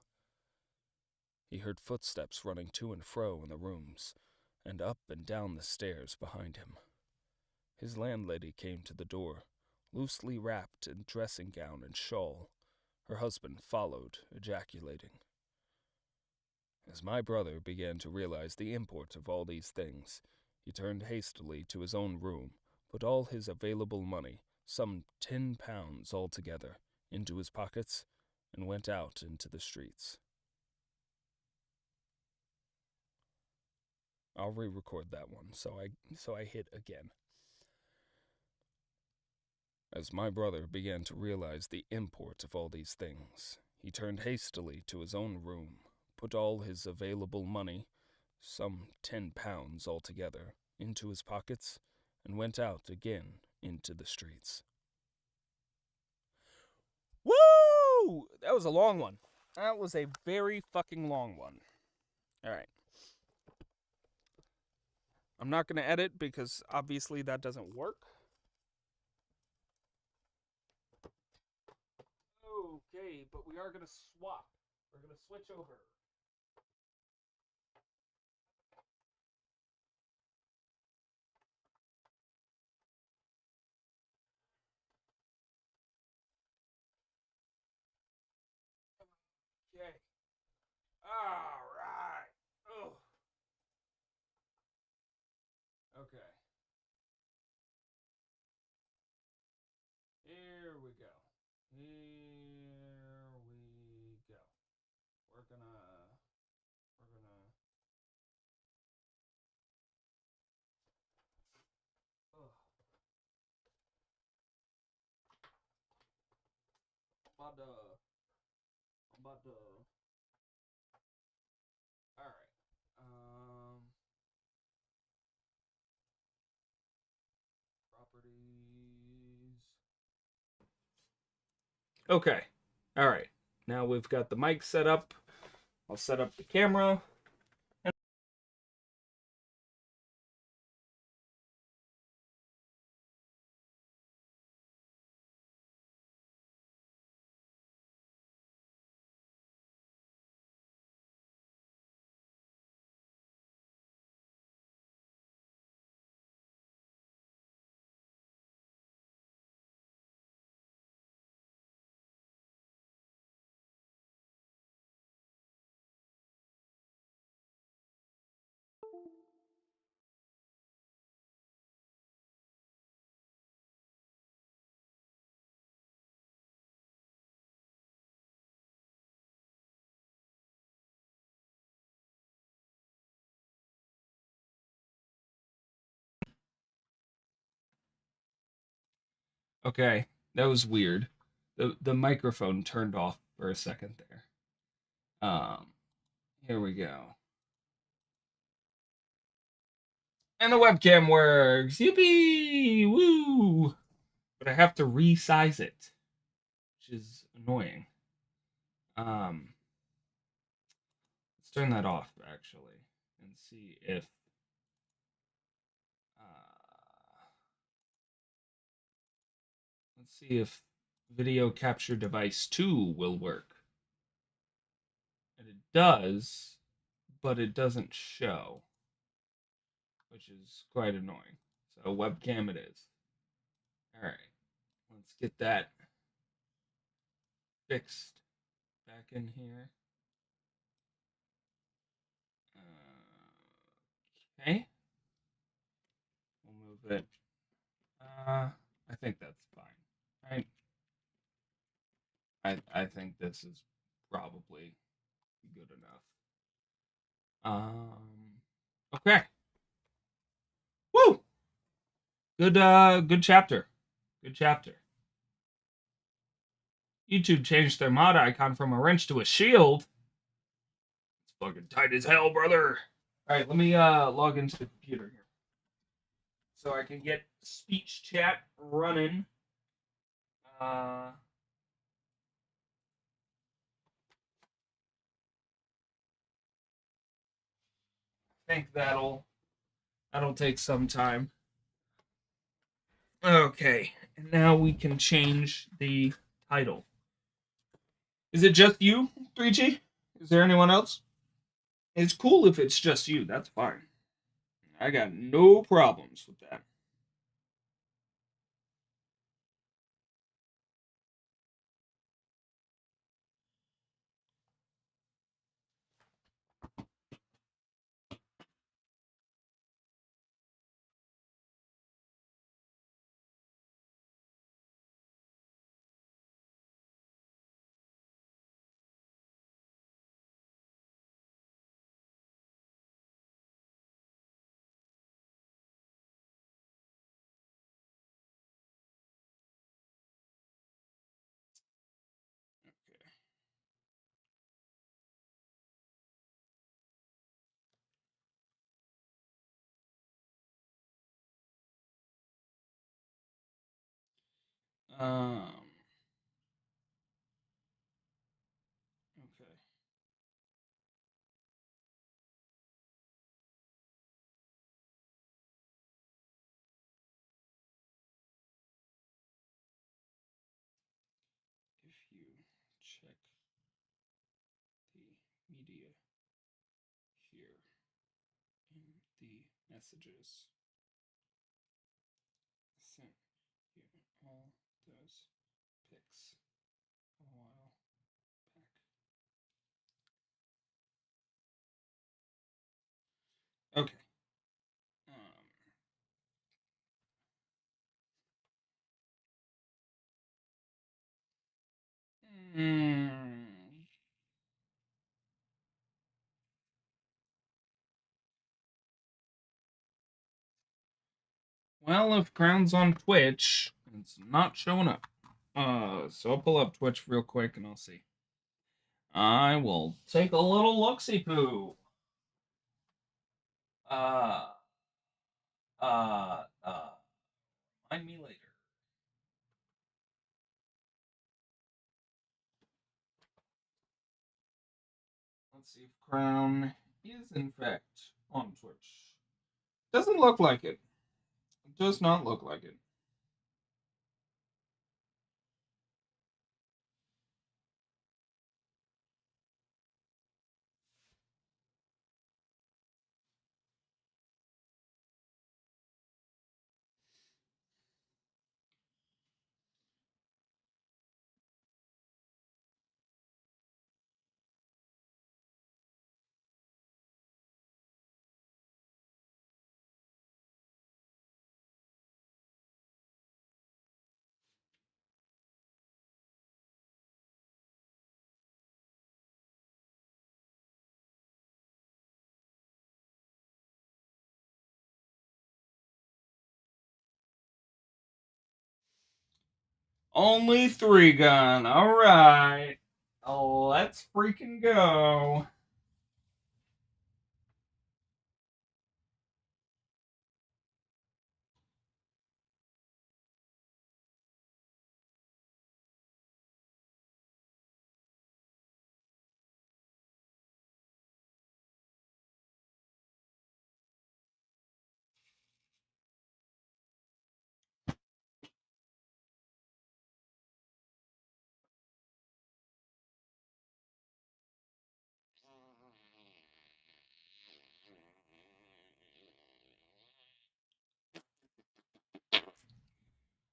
S1: He heard footsteps running to and fro in the rooms, and up and down the stairs behind him. His landlady came to the door, loosely wrapped in dressing gown and shawl. Her husband followed, ejaculating. As my brother began to realize the import of all these things, he turned hastily to his own room, put all his available money, some £10 altogether, into his pockets, and went out into the streets. I'll re-record that one, so I hit again. As my brother began to realize the import of all these things, he turned hastily to his own room, put all his available money, some £10 altogether, into his pockets, and went out again into the streets. Woo! That was a long one. That was a very fucking long one. Alright. I'm not going to edit because obviously that doesn't work. Okay, but we are going to swap. We're going to switch over. Okay. All right. Oh. Okay. Here we go. Here we go. We're gonna. We're gonna. Oh, I'm about to. I'm about to. All right. Properties. Okay. All right. Now we've got the mic set up. I'll set up the camera. Okay, that was weird. The microphone turned off for a second there. Um, Here we go. And the webcam works. Yippee! Woo! But I have to resize it, which is annoying. Um, let's turn that off actually and see if let's see if video capture device 2 will work. And it does, but it doesn't show, which is quite annoying. So webcam it is. All right, let's get that fixed back in here. Okay, we'll move it. I think that's fine. Right? I think this is probably good enough. Okay. Woo! Good chapter. Good chapter. YouTube changed their mod icon from a wrench to a shield. It's fucking tight as hell, brother. Alright, let me log into the computer here. So I can get speech chat running. I think that'll take some time. Okay, and now we can change the title. Is it just you, 3G? Is there anyone else? It's cool if it's just you. That's fine. I got no problems with that. Um. Okay. check the media here in the messages sent you all those pics a while back. Okay. Hmm. Well, if Crown's on Twitch, it's not showing up. So I'll pull up Twitch real quick and I'll see. I will take a little look-see poo. Uh, uh, uh, Find me later. Let's see if Crown is in fact on Twitch. Doesn't look like it. Does not look like it. Only 3 gun. All right. Let's freaking go.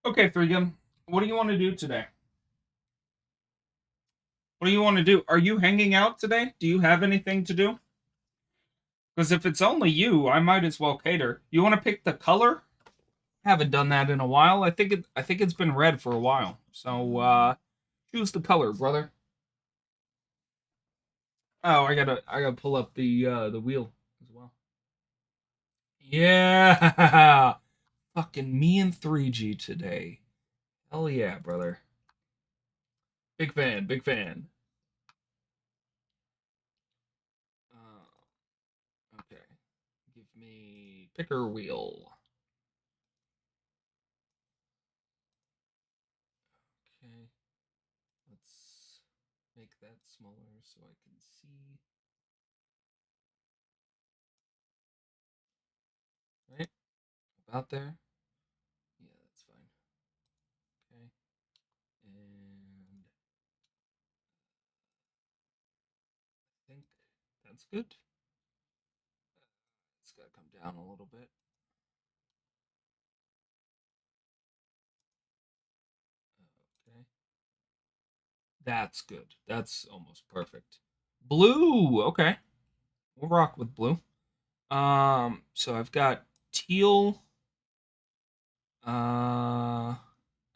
S1: Okay, 3 gun. What do you want to do today? What do you want to do? Are you hanging out today? Do you have anything to do? Because if it's only you, I might as well cater. You want to pick the color? Haven't done that in a while. I think it's been red for a while. So choose the color, brother. Oh, I gotta pull up the wheel as well. Yeah. Fucking me and 3G today. Hell yeah, brother. Big fan, big fan. Okay. Give me picker wheel. Okay. Let's make that smaller so I can see. Right? About there? Yeah, that's fine. Okay. And I think that's good. It's got to come down a little bit. Okay. That's good. That's almost perfect. Blue. Okay. We'll rock with blue. So I've got teal, uh,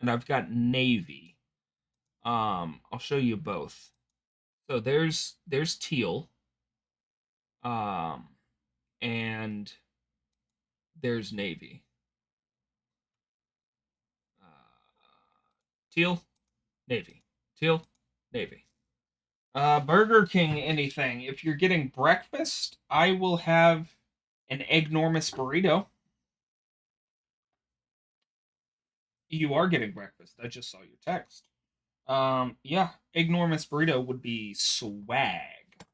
S1: and I've got navy. I'll show you both. So there's teal, um, and there's navy. Teal, navy. Teal, navy. Burger King, anything. If you're getting breakfast, I will have an eggnormous burrito. You are getting breakfast. I just saw your text. Yeah, eggnormous burrito would be swag.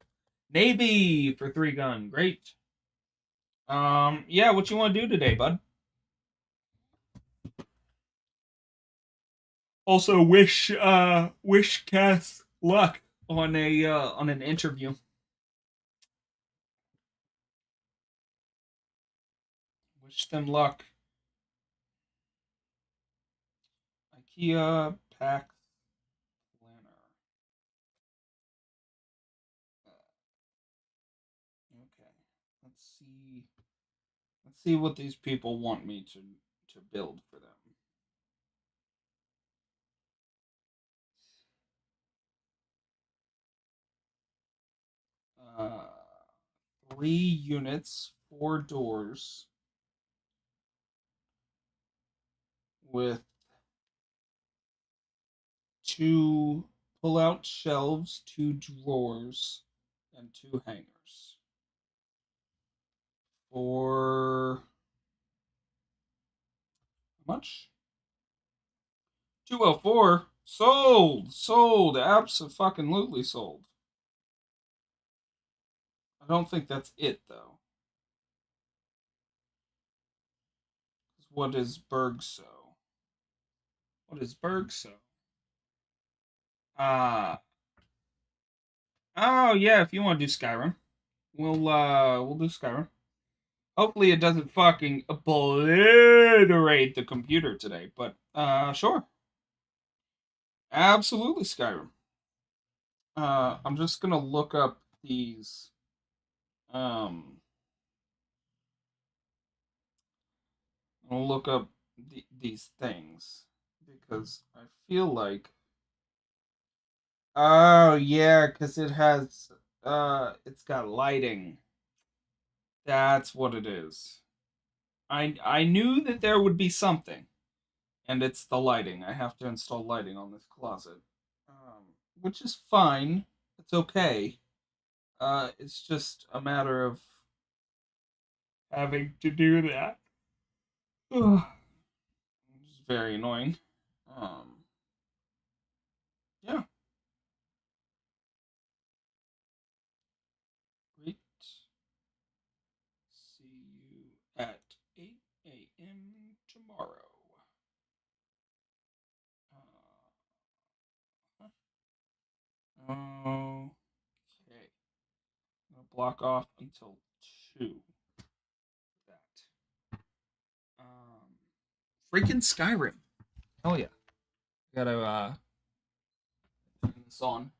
S1: Navy for 3 gun. Great. Yeah, what you want to do today, bud? Also, wish Cass luck on an interview. Wish them luck. IKEA Pack Planner. Okay, let's see. Let's see what these people want me to build for them. Uh, 3 units, 4 doors, with 2 pull-out shelves, 2 drawers, and 2 hangers. For how much? 204. Sold. Sold. Absolutely sold. I don't think that's it though. What is Bergso? What is Bergso? Uh oh yeah, if you want to do Skyrim. We'll do Skyrim. Hopefully it doesn't fucking obliterate the computer today, but sure. Absolutely Skyrim. I'm just gonna look up these um I'll look up these things because I feel like oh yeah, because it's got lighting. That's what it is. I knew that there would be something, and it's the lighting. I have to install lighting on this closet, which is fine. It's okay. It's just a matter of having to do that. Which is very annoying. Um, yeah. Great. See you at 8 a.m. tomorrow. Okay. I'm gonna block off until 2. That. Freaking Skyrim. Hell yeah. Gotta turn this on.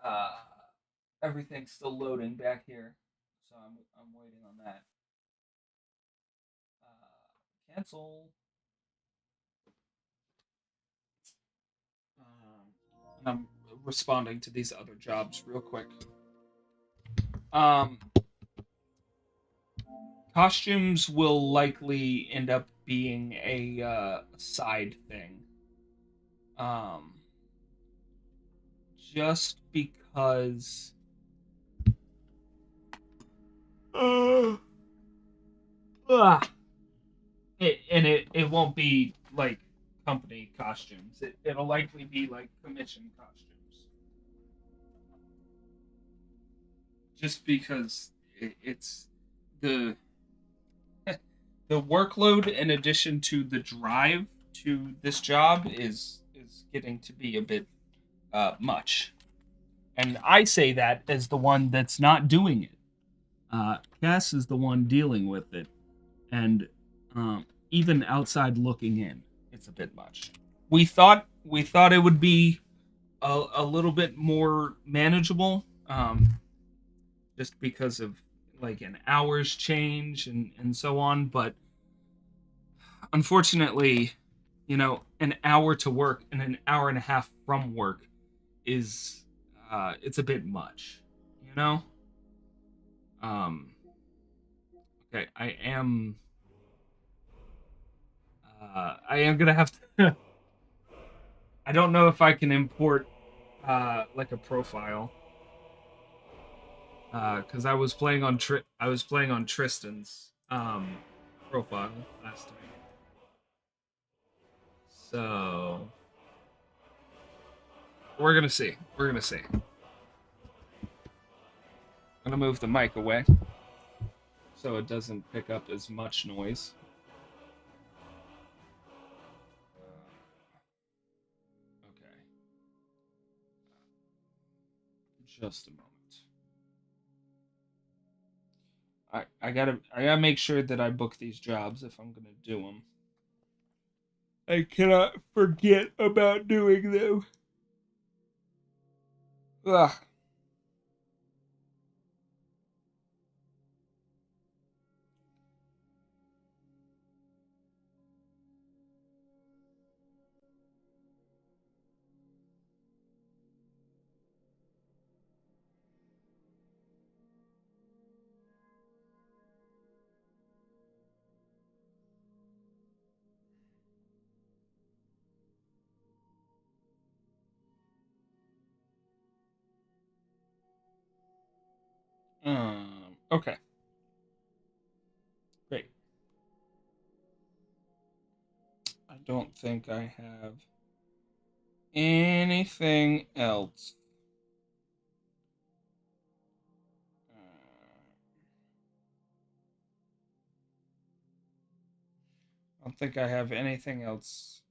S1: Uh, Everything's still loading back here, so I'm waiting on that. Cancel. And I'm responding to these other jobs real quick. Um, Costumes will likely end up being a side thing. Um, just because. Uh, it won't be like company costumes. It'll likely be like commission costumes. Just because it's the the workload in addition to the drive to this job is getting to be a bit much. And I say that as the one that's not doing it. Cass is the one dealing with it, and even outside looking in, it's a bit much. We thought it would be a little bit more manageable, just because of like an hour's change and so on. But unfortunately, an hour to work and an hour and a half from work is it's a bit much, you know. Um, okay, I am gonna have to. I don't know if I can import like a profile because I was playing on Tristan's profile last time. So we're gonna see. We're gonna see. I'm gonna move the mic away so it doesn't pick up as much noise. Okay. Just a moment. I gotta make sure that I book these jobs if I'm gonna do them. I cannot forget about doing them. Ugh. Okay. Great. I don't think I have anything else. I don't think I have anything else.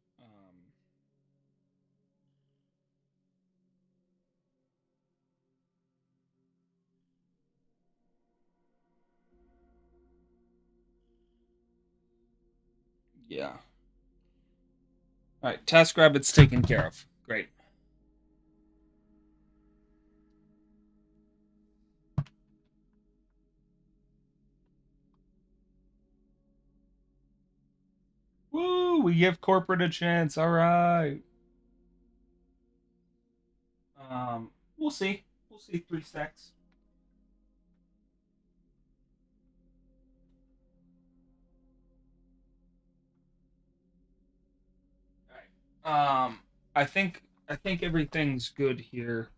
S1: Yeah. All right. TaskRabbit's taken care of. Great. Woo! We give corporate a chance. All right. We'll see. We'll see. 3 stacks. All right. I think everything's good here.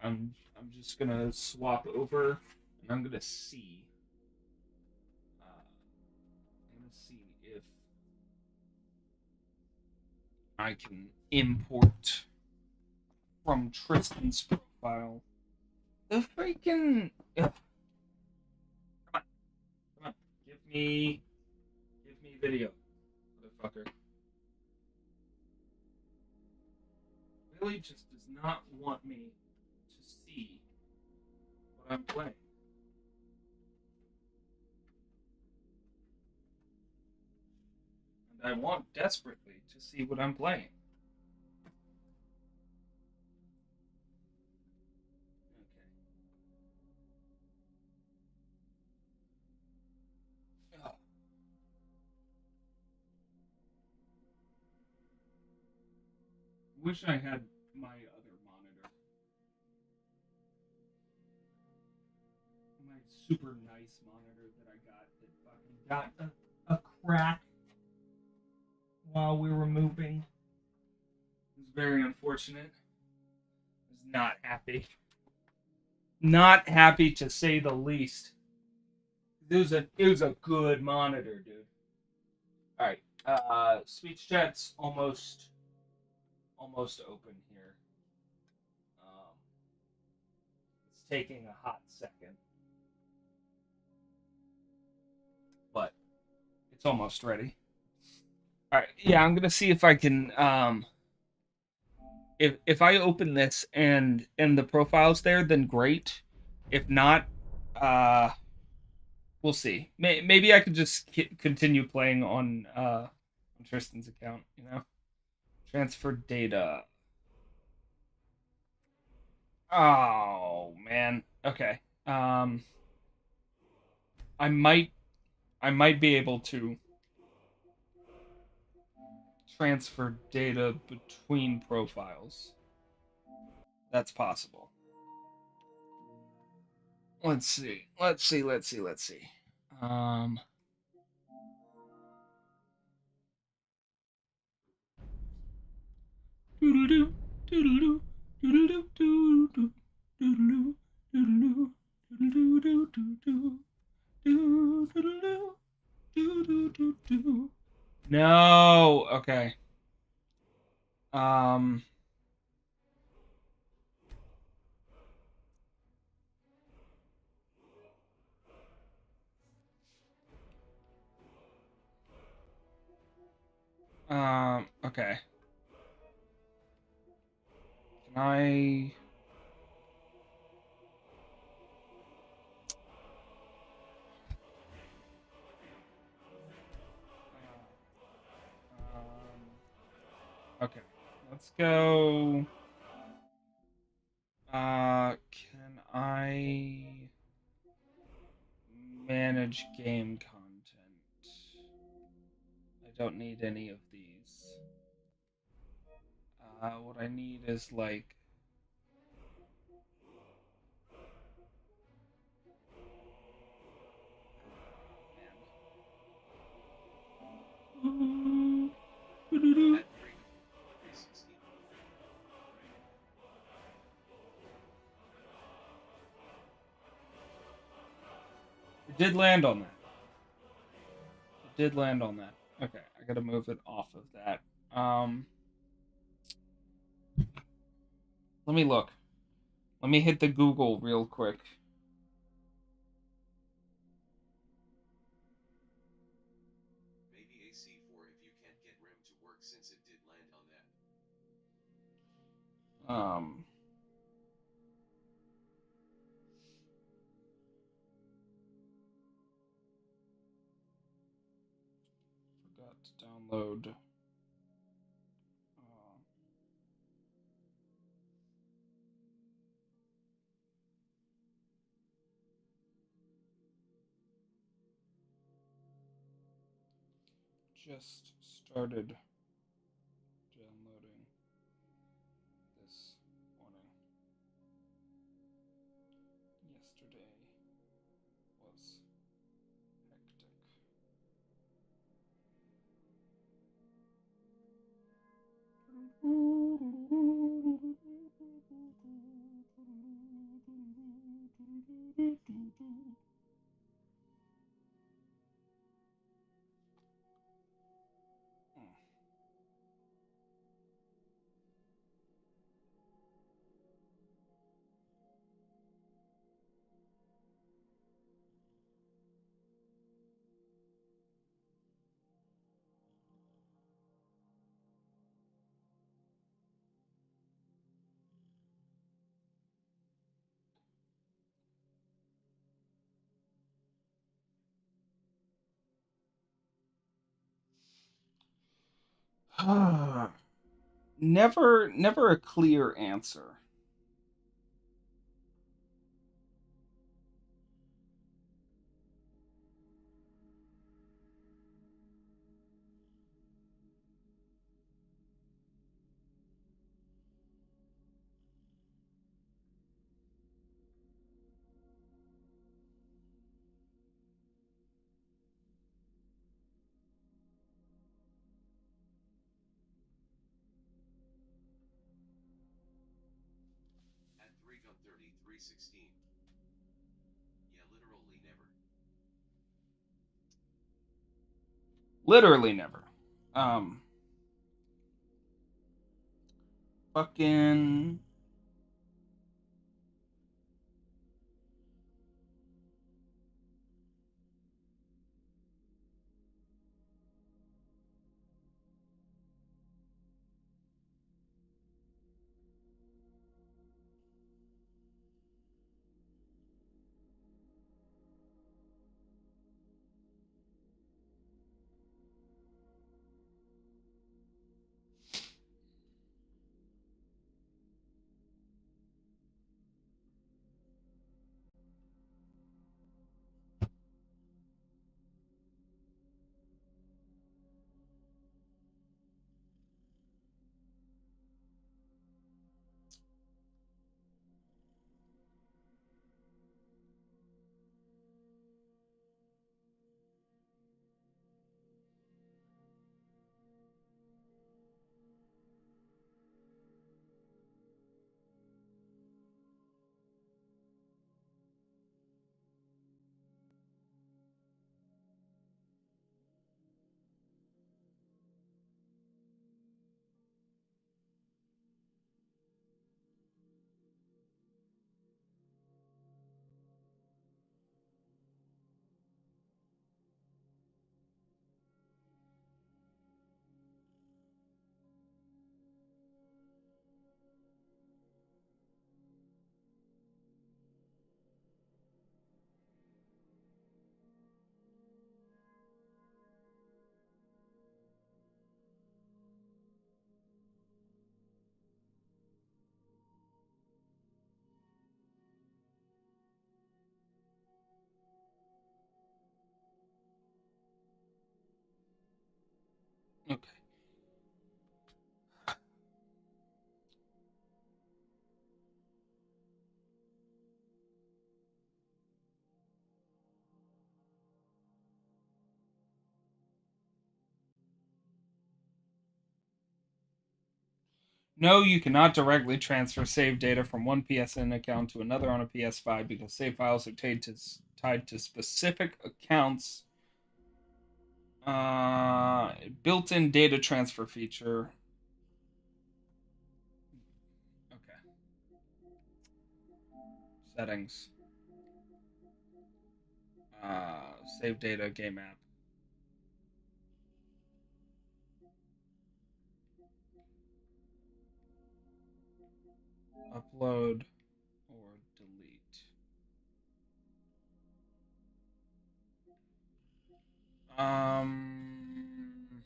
S1: I'm just gonna swap over, and I'm gonna see. I'm gonna see if I can import from Tristan's profile. The freaking come on, come on, give me video, motherfucker. Really just does not want me to see what I'm playing. And I want desperately to see what I'm playing. Okay. Oh, wish I had my other monitor. My super nice monitor that I got that fucking got a crack while we were moving. It was very unfortunate. I was not happy. Not happy to say the least. It was a good monitor, dude. All right. Speech chat's almost open here. Um, it's taking a hot second, but it's almost ready. All right. Yeah, I'm gonna see if I can. If I open this and the profile's there, then great. If not, uh, we'll see. Maybe I could just continue playing on Tristan's account. Transfer data. Oh man. Okay. I might I might be able to transfer data between profiles. That's possible. Let's see. Let's see. Um doodle-doo, doodle-doo, doodle-doo, doodle-doo, doodle-doo, doodle-doo, doodle-doo, doodle-doo, doodle-doo, doodle-doo. No. Okay. Um okay. Can I Okay, let's go. Can I manage game content? I don't need any of these. What I need is like. Man. It did land on that. It did land on that. Okay, I gotta move it off of that. Let me look. Let me hit the Google real quick.
S2: Maybe a C4 if you can't get RIM to work since it did land on that.
S1: Um, Forgot to download. Just started downloading this morning. Yesterday was hectic. Never a clear answer.
S2: At 3 gun 3316. Yeah, literally never.
S1: Literally never. Um, Fucking. Okay. No, you cannot directly transfer save data from one PSN account to another on a PS5 because save files are tied to specific accounts. Built-in data transfer feature. Okay. Settings. Save data game app. Upload or delete. Um.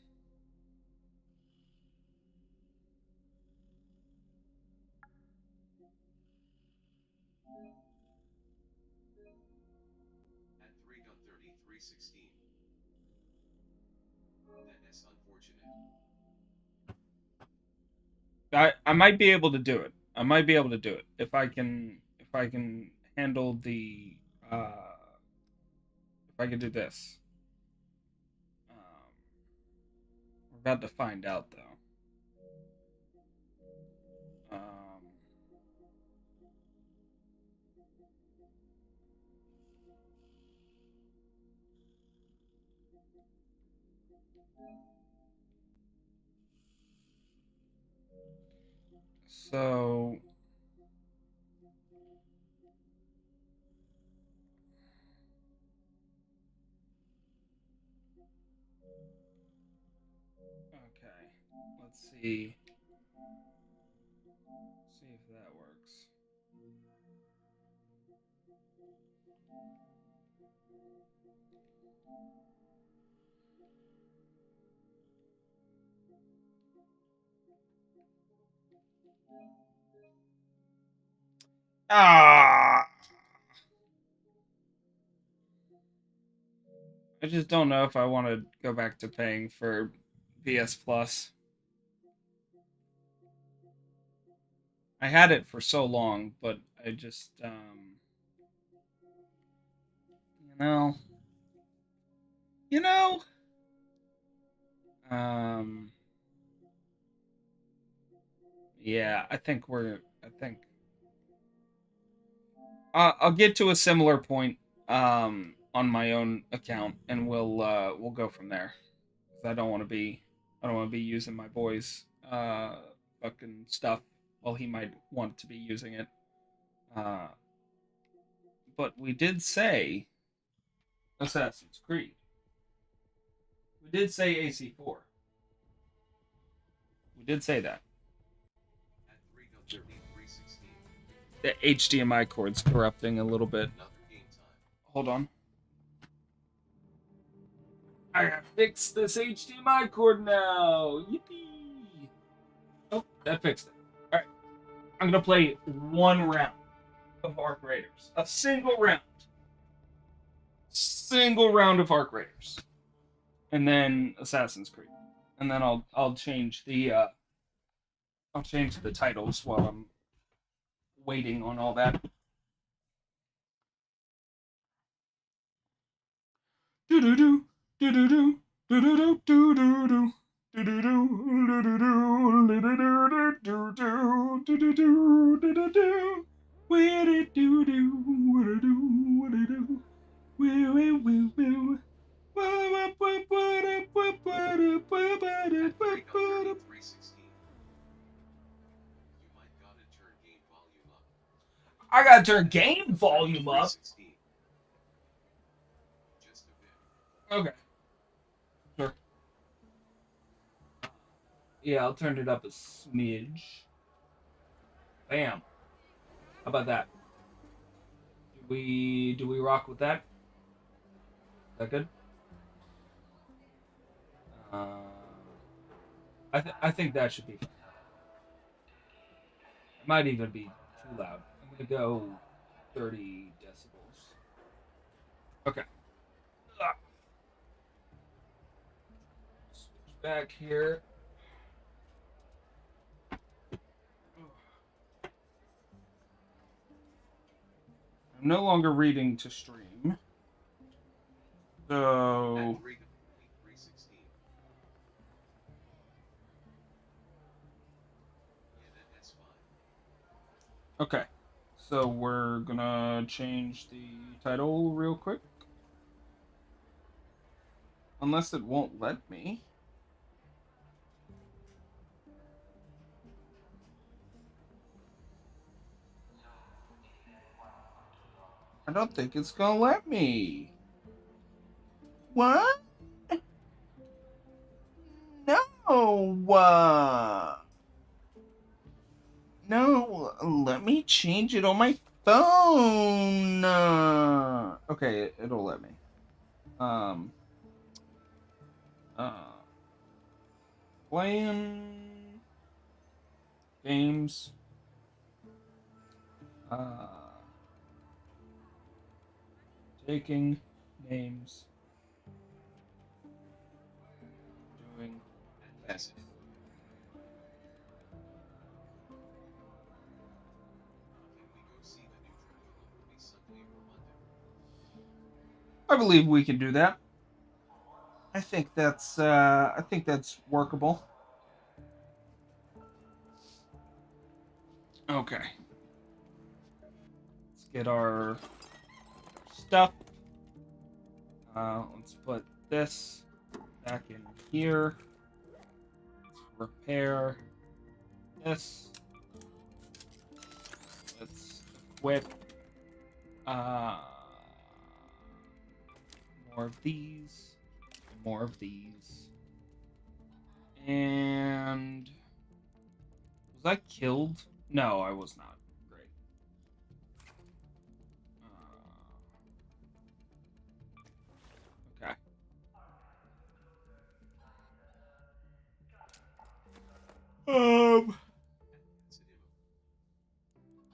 S2: At 3.3316. That's unfortunate.
S1: I might be able to do it. I might be able to do it if I can handle the if I can do this. We're about to find out though. So okay, let's see if that works. Ah, I just don't know if I want to go back to paying for PS Plus. I had it for so long, but I just you know, you know, um, yeah, I think I'll get to a similar point on my own account, and we'll go from there. 'Cause I don't want to be using my boy's fucking stuff while he might want to be using it. Uh, but we did say Assassin's Creed. We did say AC4. We did say that.
S2: At 3.3316.
S1: The HDMI cord's corrupting a little bit.
S2: Another game time.
S1: Hold on. I gotta fix this HDMI cord now. Yippee! Oh, that fixed it. All right, I'm gonna play one round of Arc Raiders. A single round of Arc Raiders, and then Assassin's Creed, and then I'll change the titles while I'm waiting on all that. Do do do do do do do do do do do.
S2: At 3.3316. You might gotta turn game volume up.
S1: I gotta turn
S2: At
S1: game volume up.
S2: 3.3316. Just a bit.
S1: Okay, sure. Yeah, I'll turn it up a smidge. Bam. How about that? Do we rock with that? Is that good? Uh, I think that should be fine. It might even be too loud. I'm gonna go 30 decibels. Okay. Switch back here. I'm no longer reading to stream. So.
S2: 316. Yeah, that's fine.
S1: Okay. So we're gonna change the title real quick. Unless it won't let me. I don't think it's gonna let me. What? No. No. Let me change it on my phone. Okay, it'll let me. Um. Uh. Playing games. Taking names. Doing
S2: That's it.
S1: things.
S2: Can we go see the new Dracula movie Sunday or Monday?
S1: I believe we can do that. I think that's workable. Okay. Let's get our stuff. Let's put this back in here. Let's repair this. Let's equip uh, more of these. More of these. And was I killed? No, I was not. Great. Okay. Um.
S2: That's it.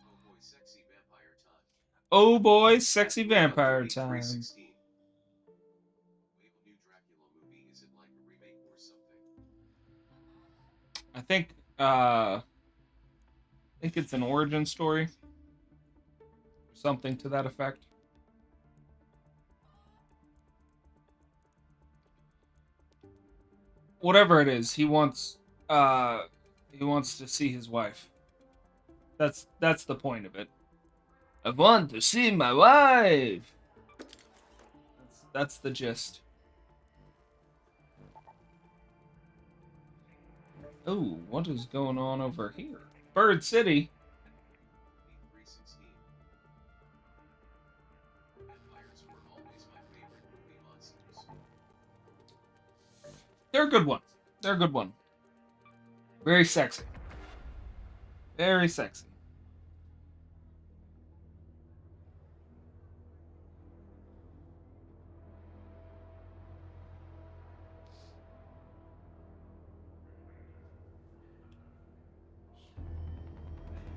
S2: Oh boy, sexy vampire time.
S1: Oh boy,
S2: At
S1: sexy vampire
S2: 3:30,
S1: time.
S2: 316. Wave new Dracula movie. Is it like a remake or something?
S1: I think it's an origin story, something to that effect. Whatever it is, he wants to see his wife. That's the point of it. I want to see my wife. That's the gist. Oh, what is going on over here? Bird City.
S2: 316. Vampires were always my favorite movie monsters.
S1: They're a good one. They're a good one. Very sexy. Very sexy.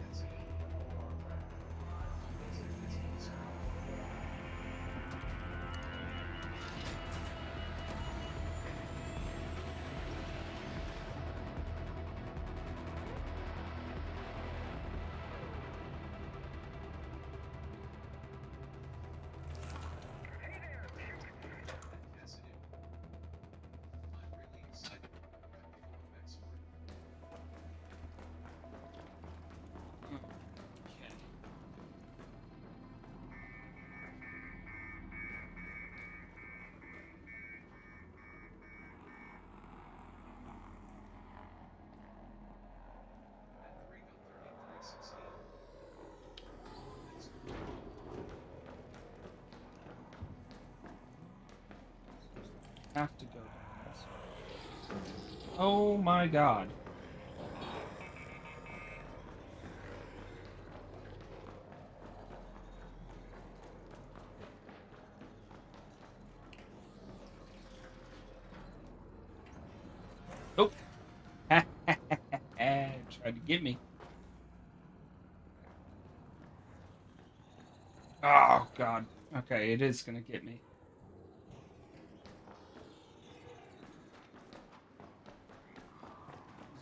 S2: That's it. Always the best monster. At Cassidy. I'm really excited for the practical effects work.
S1: Okay.
S2: At 3:30, 316. That's cool.
S1: Have to go down this way. Oh my god. Oh. Tried to get me. Oh god. Okay, it is gonna get me.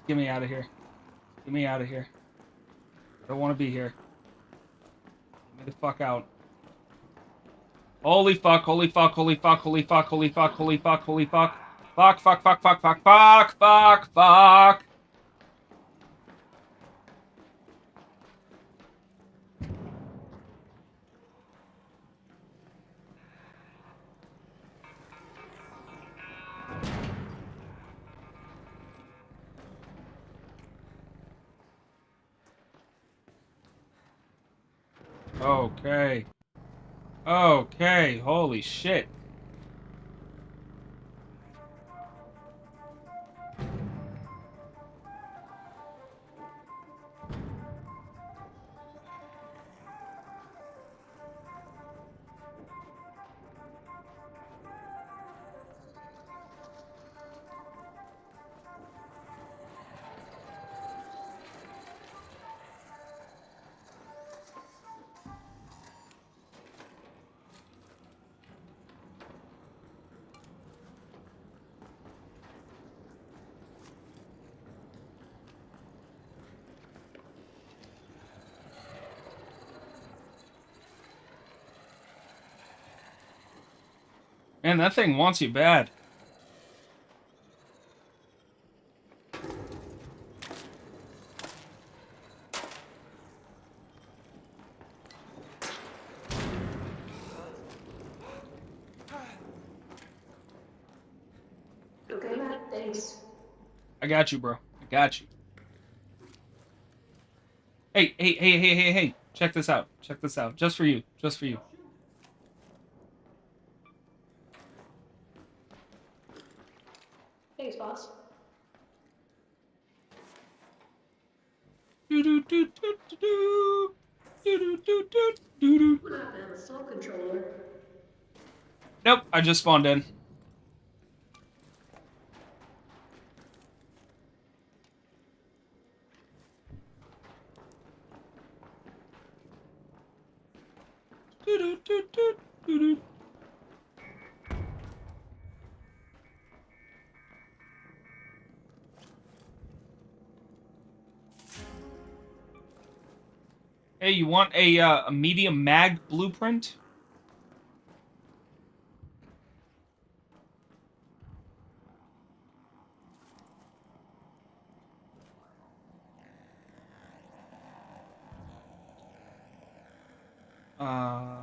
S1: Get me out of here. Get me out of here. I don't want to be here. Get me the fuck out. Holy fuck, holy fuck, holy fuck, holy fuck, holy fuck, holy fuck, holy fuck. Fuck, fuck, fuck, fuck, fuck, fuck, fuck, fuck. Okay. Okay, holy shit. Man, that thing wants you bad.
S3: Okay, Matt, thanks.
S1: I got you, bro. I got you. Hey, hey, hey, hey, hey, hey. Check this out. Check this out. Just for you. Just for you.
S3: Thanks, boss.
S1: Do do do do do do. Do do do do do do.
S3: Would have to have a soul controller.
S1: Nope, I just spawned in. Do do do do do do. Hey, you want a medium mag blueprint? Uh,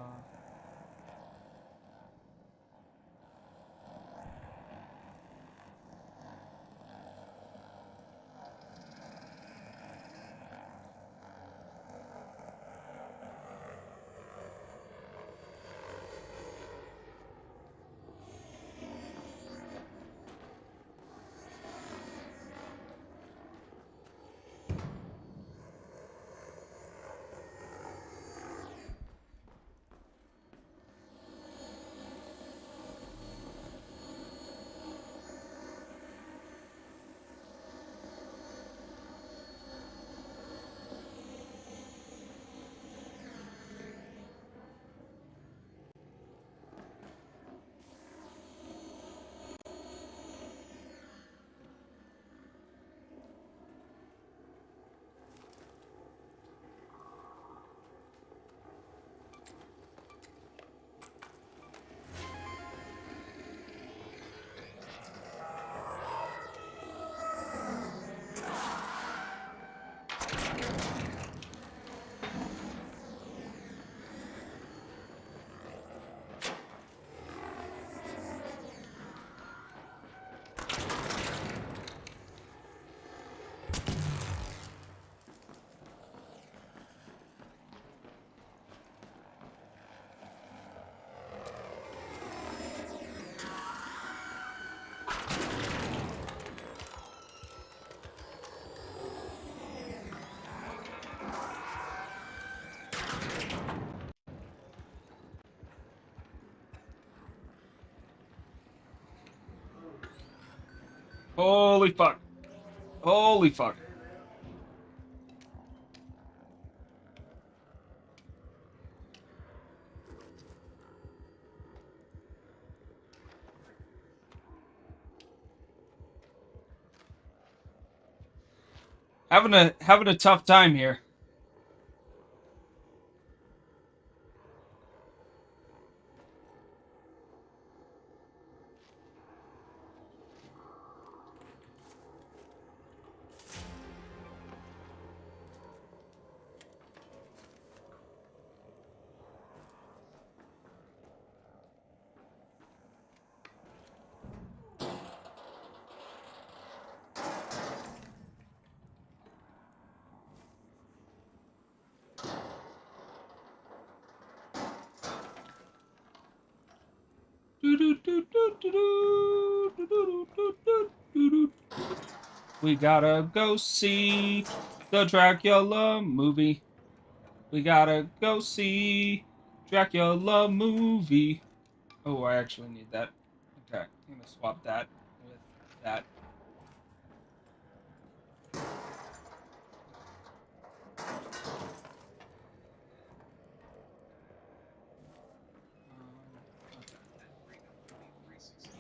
S1: holy fuck. Holy fuck. Having a tough time here. We gotta go see the Dracula movie. We gotta go see Dracula movie. Oh, I actually need that. Okay, I'm gonna swap that with that. Okay.
S2: At Freedom 3316.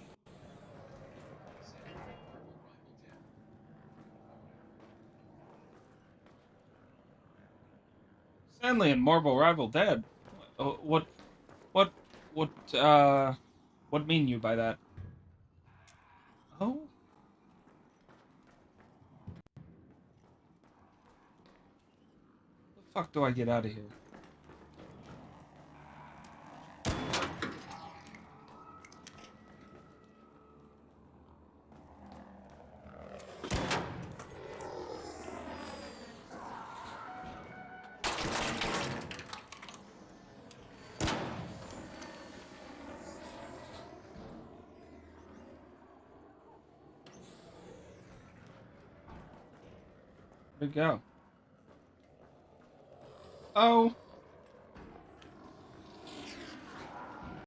S2: Stanley and Marble rival dead.
S1: Stanley and Marvel rival dead. What? What? What? What mean you by that? Oh, the fuck do I get out of here? Where'd it go? Oh.